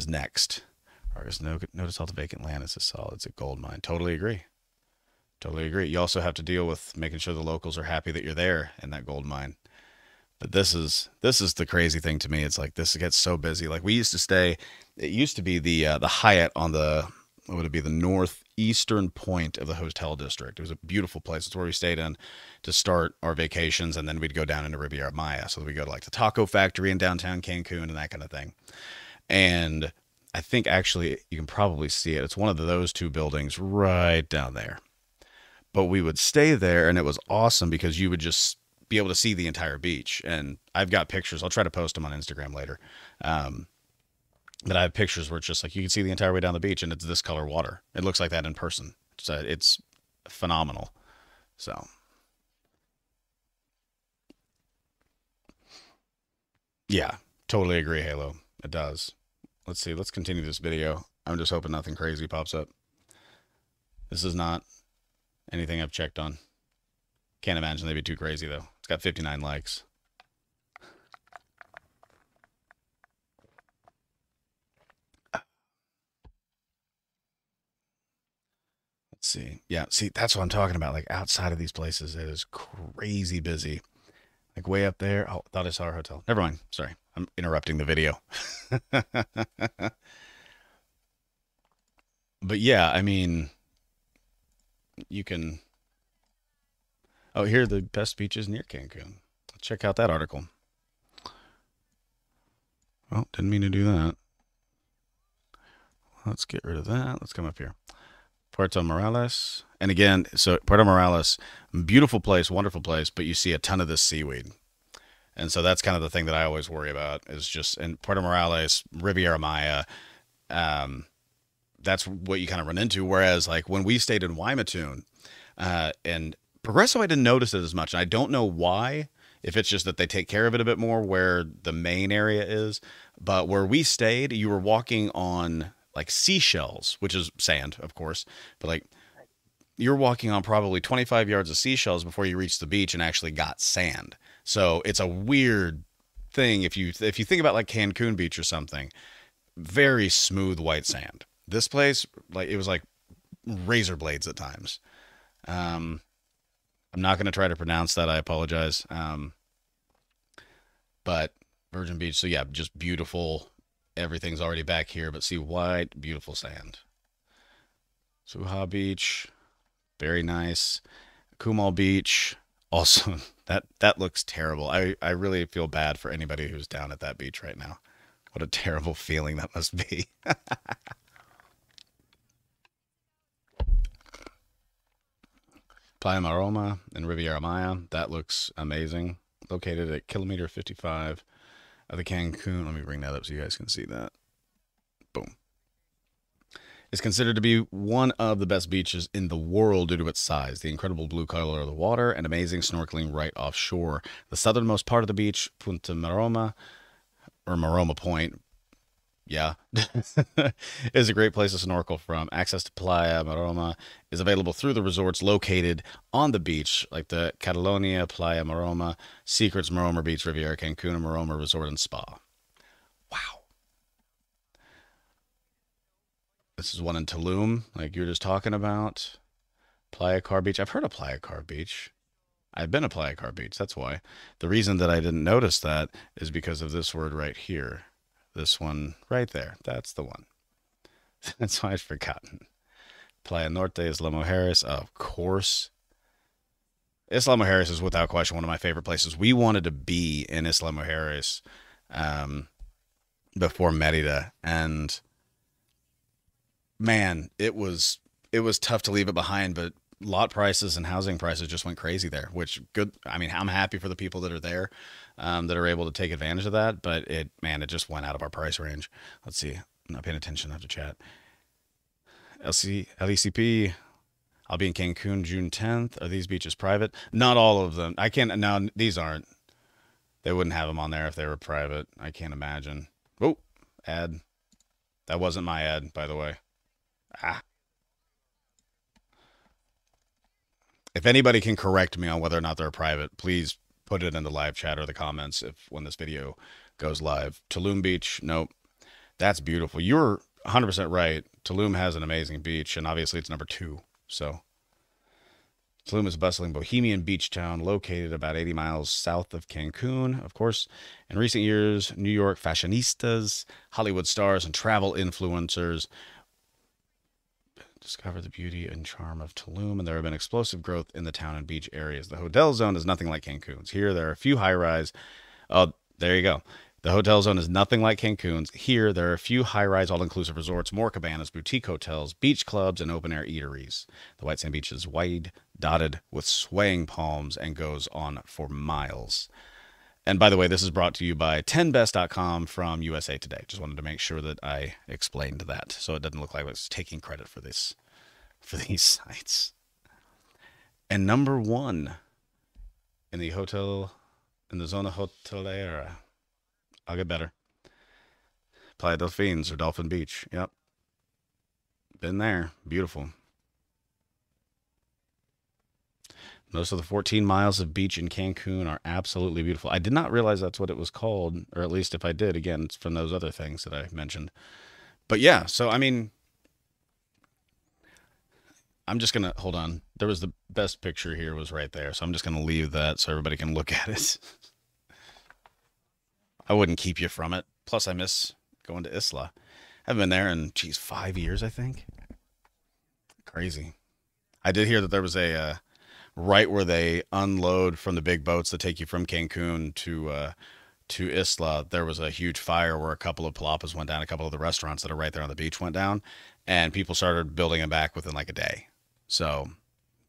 next. Argus, notice all the vacant land is Sisal. It's a gold mine. Totally agree. Totally agree. You also have to deal with making sure the locals are happy that you're there in that gold mine. But this is the crazy thing to me. It's like this gets so busy. Like we used to stay. It used to be the Hyatt on the what would it be the northeastern point of the hotel district. It was a beautiful place. It's where we stayed in to start our vacations, and then we'd go down into Riviera Maya. So we go to like the taco factory in downtown Cancun and that kind of thing. And I think actually you can probably see it. It's one of those two buildings right down there. But we would stay there, and it was awesome because you would just be able to see the entire beach. And I've got pictures. I'll try to post them on Instagram later. But I have pictures where it's just like you can see the entire way down the beach, and it's this color water. It looks like that in person. So it's phenomenal. So yeah, totally agree, Halo. It does. Let's see. Let's continue this video. I'm just hoping nothing crazy pops up. This is not anything I've checked on. Can't imagine they'd be too crazy, though. It's got 59 likes. Let's see. Yeah, see, that's what I'm talking about. Like, outside of these places, it is crazy busy. Like, way up there. Oh, thought I saw our hotel. Never mind. Sorry. I'm interrupting the video. But yeah, I mean, you can... Oh, here are the best beaches near Cancun. Check out that article. Oh, didn't mean to do that. Let's get rid of that. Let's come up here. Puerto Morales. And again, so Puerto Morales, beautiful place, wonderful place, but you see a ton of this seaweed. And so that's kind of the thing that I always worry about is just in Puerto Morales, Riviera Maya, that's what you kind of run into. Whereas like when we stayed in Uaymitun, and Progreso, I didn't notice it as much. And I don't know why. if it's just that they take care of it a bit more where the main area is. But where we stayed, you were walking on like seashells, which is sand, of course, but like you're walking on probably 25 yards of seashells before you reach the beach and actually got sand. So it's a weird thing if you think about like Cancun Beach or something, very smooth white sand. This place, like it was like razor blades at times. Um, I'm not going to try to pronounce that. I apologize. But Virgin Beach, so yeah, just beautiful. Everything's already back here, but see white, beautiful sand. Suha Beach, very nice. Kumal Beach, also that looks terrible. I really feel bad for anybody who's down at that beach right now. What a terrible feeling that must be. Playa Maroma and Riviera Maya, that looks amazing. Located at kilometer 55 of the Cancun. Let me bring that up so you guys can see that. Boom. It's considered to be one of the best beaches in the world due to its size, the incredible blue color of the water, and amazing snorkeling right offshore. The southernmost part of the beach, Punta Maroma, or Maroma Point, yeah, is a great place to snorkel from. Access to Playa Maroma is available through the resorts located on the beach, like the Catalonia, Playa Maroma, Secrets, Maroma Beach, Riviera Cancun, and Maroma Resort and Spa. Wow. This is one in Tulum, like you were just talking about. Playa Car Beach. I've heard of Playa Car Beach. I've been to Playa Car Beach. That's why. The reason that I didn't notice that is because of this word right here. This one right there. That's the one. That's why I'd forgotten. Playa Norte, Isla Mujeres. Of course. Isla Mujeres is without question one of my favorite places. We wanted to be in Isla Mujeres before Merida. And man, it was tough to leave it behind, but lot prices and housing prices just went crazy there, which good. I mean, I'm happy for the people that are there, that are able to take advantage of that, but it just went out of our price range. Let's see. I'm not paying attention. I have to chat. LECP. I'll be in Cancun June 10th. Are these beaches private? Not all of them. I can't. No, these aren't. They wouldn't have them on there if they were private. I can't imagine. Oh, ad. That wasn't my ad, by the way. Ah. If anybody can correct me on whether or not they're private, please put it in the live chat or the comments when this video goes live. Tulum Beach, nope. That's beautiful. You're 100% right. Tulum has an amazing beach, and obviously it's number 2. So Tulum is a bustling bohemian beach town located about 80 miles south of Cancun. Of course, in recent years, New York fashionistas, Hollywood stars, and travel influencers discover the beauty and charm of Tulum, and there have been explosive growth in the town and beach areas. The hotel zone is nothing like Cancun's. Here, there are a few high-rise. Oh, there you go. The hotel zone is nothing like Cancun's. Here, there are a few high-rise, all-inclusive resorts, more cabanas, boutique hotels, beach clubs, and open-air eateries. The white sand beach is wide, dotted with swaying palms, and goes on for miles. And by the way, this is brought to you by 10best.com from USA Today. Just wanted to make sure that I explained that, so it doesn't look like I was taking credit for this, for these sites. And number 1 in the zona hotelera. I'll get better. Playa Delfines or Dolphin Beach. Yep. Been there. Beautiful. Most of the 14 miles of beach in Cancun are absolutely beautiful. I did not realize that's what it was called, or at least if I did, again, it's from those other things that I mentioned. But yeah, so I mean, I'm just going to, hold on. There was the best picture here was right there, so I'm just going to leave that so everybody can look at it. I wouldn't keep you from it. Plus, I miss going to Isla. I've been there in, geez, 5 years, I think. Crazy. I did hear that there was a... right where they unload from the big boats that take you from Cancun to Isla, there was a huge fire where a couple of palapas went down. A couple of the restaurants that are right there on the beach went down, and people started building them back within like a day. So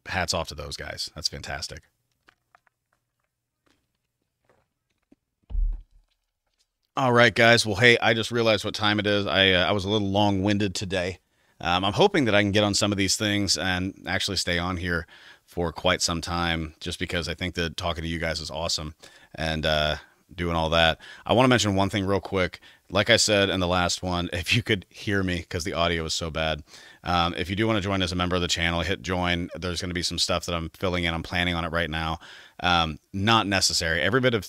hats off to those guys. That's fantastic. All right, guys. Well, hey, I just realized what time it is. I was a little long-winded today. I'm hoping that I can get on some of these things and actually stay on here for quite some time, just because I think that talking to you guys is awesome, and doing all that. I want to mention one thing real quick. Like I said in the last one, if you could hear me because the audio is so bad, if you do want to join as a member of the channel, hit join. There's going to be some stuff that I'm filling in. I'm planning on it right now. Not necessary. Every bit of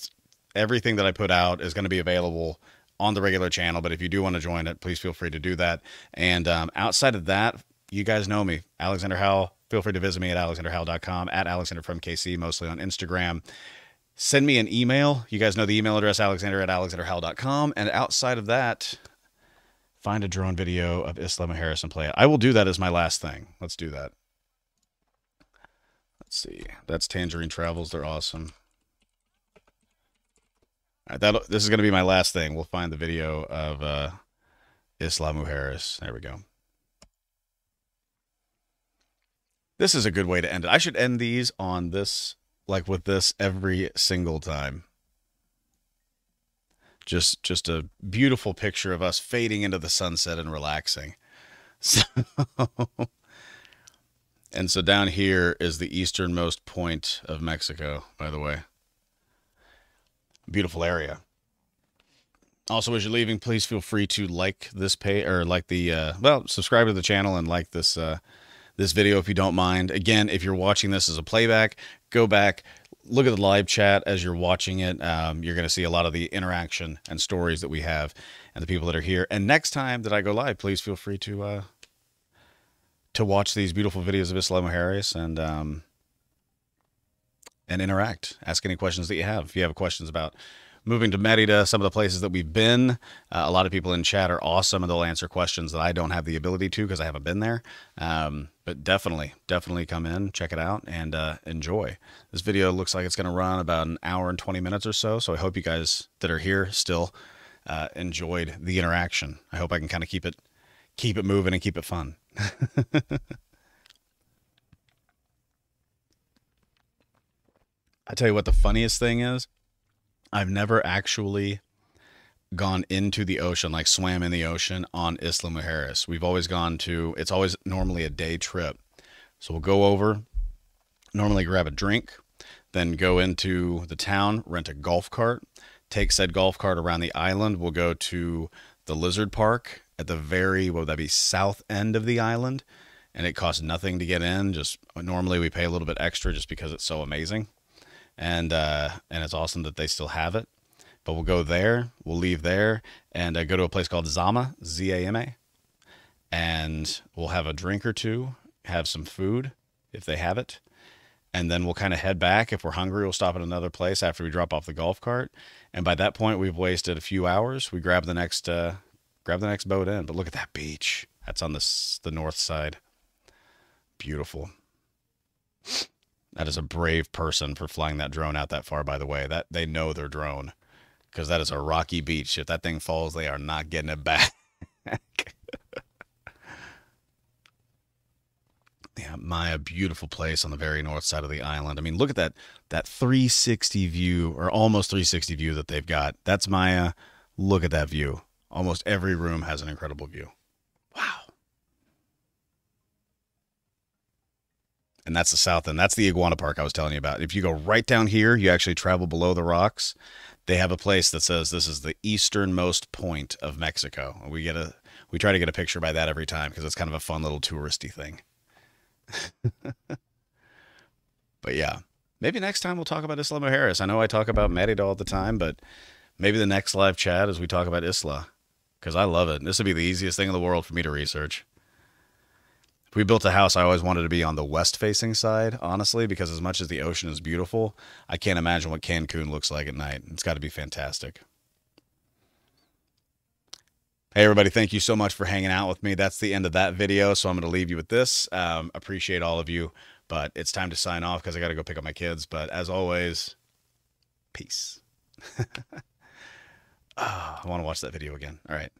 everything that I put out is going to be available on the regular channel, but if you do want to join it, please feel free to do that. And outside of that, you guys know me, Alexander Howell. Feel free to visit me at alexanderhowell.com, at Alexander from KC, mostly on Instagram. Send me an email. You guys know the email address, alexander@alexanderhowell.com. And outside of that, find a drone video of Isla Mujeres and play it. I will do that as my last thing. Let's do that. Let's see. That's Tangerine Travels. They're awesome. All right, this is going to be my last thing. We'll find the video of Isla Mujeres. There we go. This is a good way to end it. I should end these on this, like with this every single time. Just a beautiful picture of us fading into the sunset and relaxing. So, and so down here is the easternmost point of Mexico, by the way. Beautiful area. Also, as you're leaving, please feel free to like this page, or like the well, subscribe to the channel and like this this video if you don't mind. Again, if you're watching this as a playback, go back, look at the live chat as you're watching it. You're going to see a lot of the interaction and stories that we have and the people that are here. And next time that I go live, please feel free to watch these beautiful videos of Isla Mujeres and interact. Ask any questions that you have. If you have questions about moving to Merida, some of the places that we've been, a lot of people in chat are awesome, and they'll answer questions that I don't have the ability to because I haven't been there. But definitely come in, check it out, and enjoy. This video looks like it's going to run about an hour and 20 minutes or so, so I hope you guys that are here still enjoyed the interaction. I hope I can kind of keep it moving and keep it fun. I tell you what the funniest thing is, I've never actually gone into the ocean, like swam in the ocean on Isla Mujeres. We've always gone to, it's always normally a day trip. So we'll go over, normally grab a drink, then go into the town, rent a golf cart, take said golf cart around the island. We'll go to the Lizard Park at the very, what would that be, south end of the island. And it costs nothing to get in. Just normally we pay a little bit extra just because it's so amazing. And it's awesome that they still have it. But we'll go there, we'll leave there, and go to a place called Zama, Z-A-M-A. And we'll have a drink or two, have some food, if they have it. And then we'll kind of head back. If we're hungry, we'll stop at another place after we drop off the golf cart. And by that point, we've wasted a few hours. We grab the next boat in. But look at that beach. That's on the north side. Beautiful. That is a brave person for flying that drone out that far, by the way. That they know their drone, because that is a rocky beach. If that thing falls, they are not getting it back. Yeah, Maya, beautiful place on the very north side of the island. I mean, look at that 360 view, or almost 360 view that they've got. That's Maya. Look at that view. Almost every room has an incredible view. Wow. And that's the south end. That's the iguana park I was telling you about. If you go right down here, you actually travel below the rocks. They have a place that says this is the easternmost point of Mexico. We try to get a picture by that every time because it's kind of a fun little touristy thing. But yeah, maybe next time we'll talk about Isla Mujeres. I know I talk about Merida all the time, but maybe the next live chat is we talk about Isla, because I love it. This would be the easiest thing in the world for me to research. If we built a house, I always wanted to be on the west-facing side, honestly, because as much as the ocean is beautiful, I can't imagine what Cancun looks like at night. It's got to be fantastic. Hey, everybody, thank you so much for hanging out with me. That's the end of that video, so I'm going to leave you with this. Appreciate all of you, but it's time to sign off because I got to go pick up my kids. But as always, peace. Oh, I want to watch that video again. All right.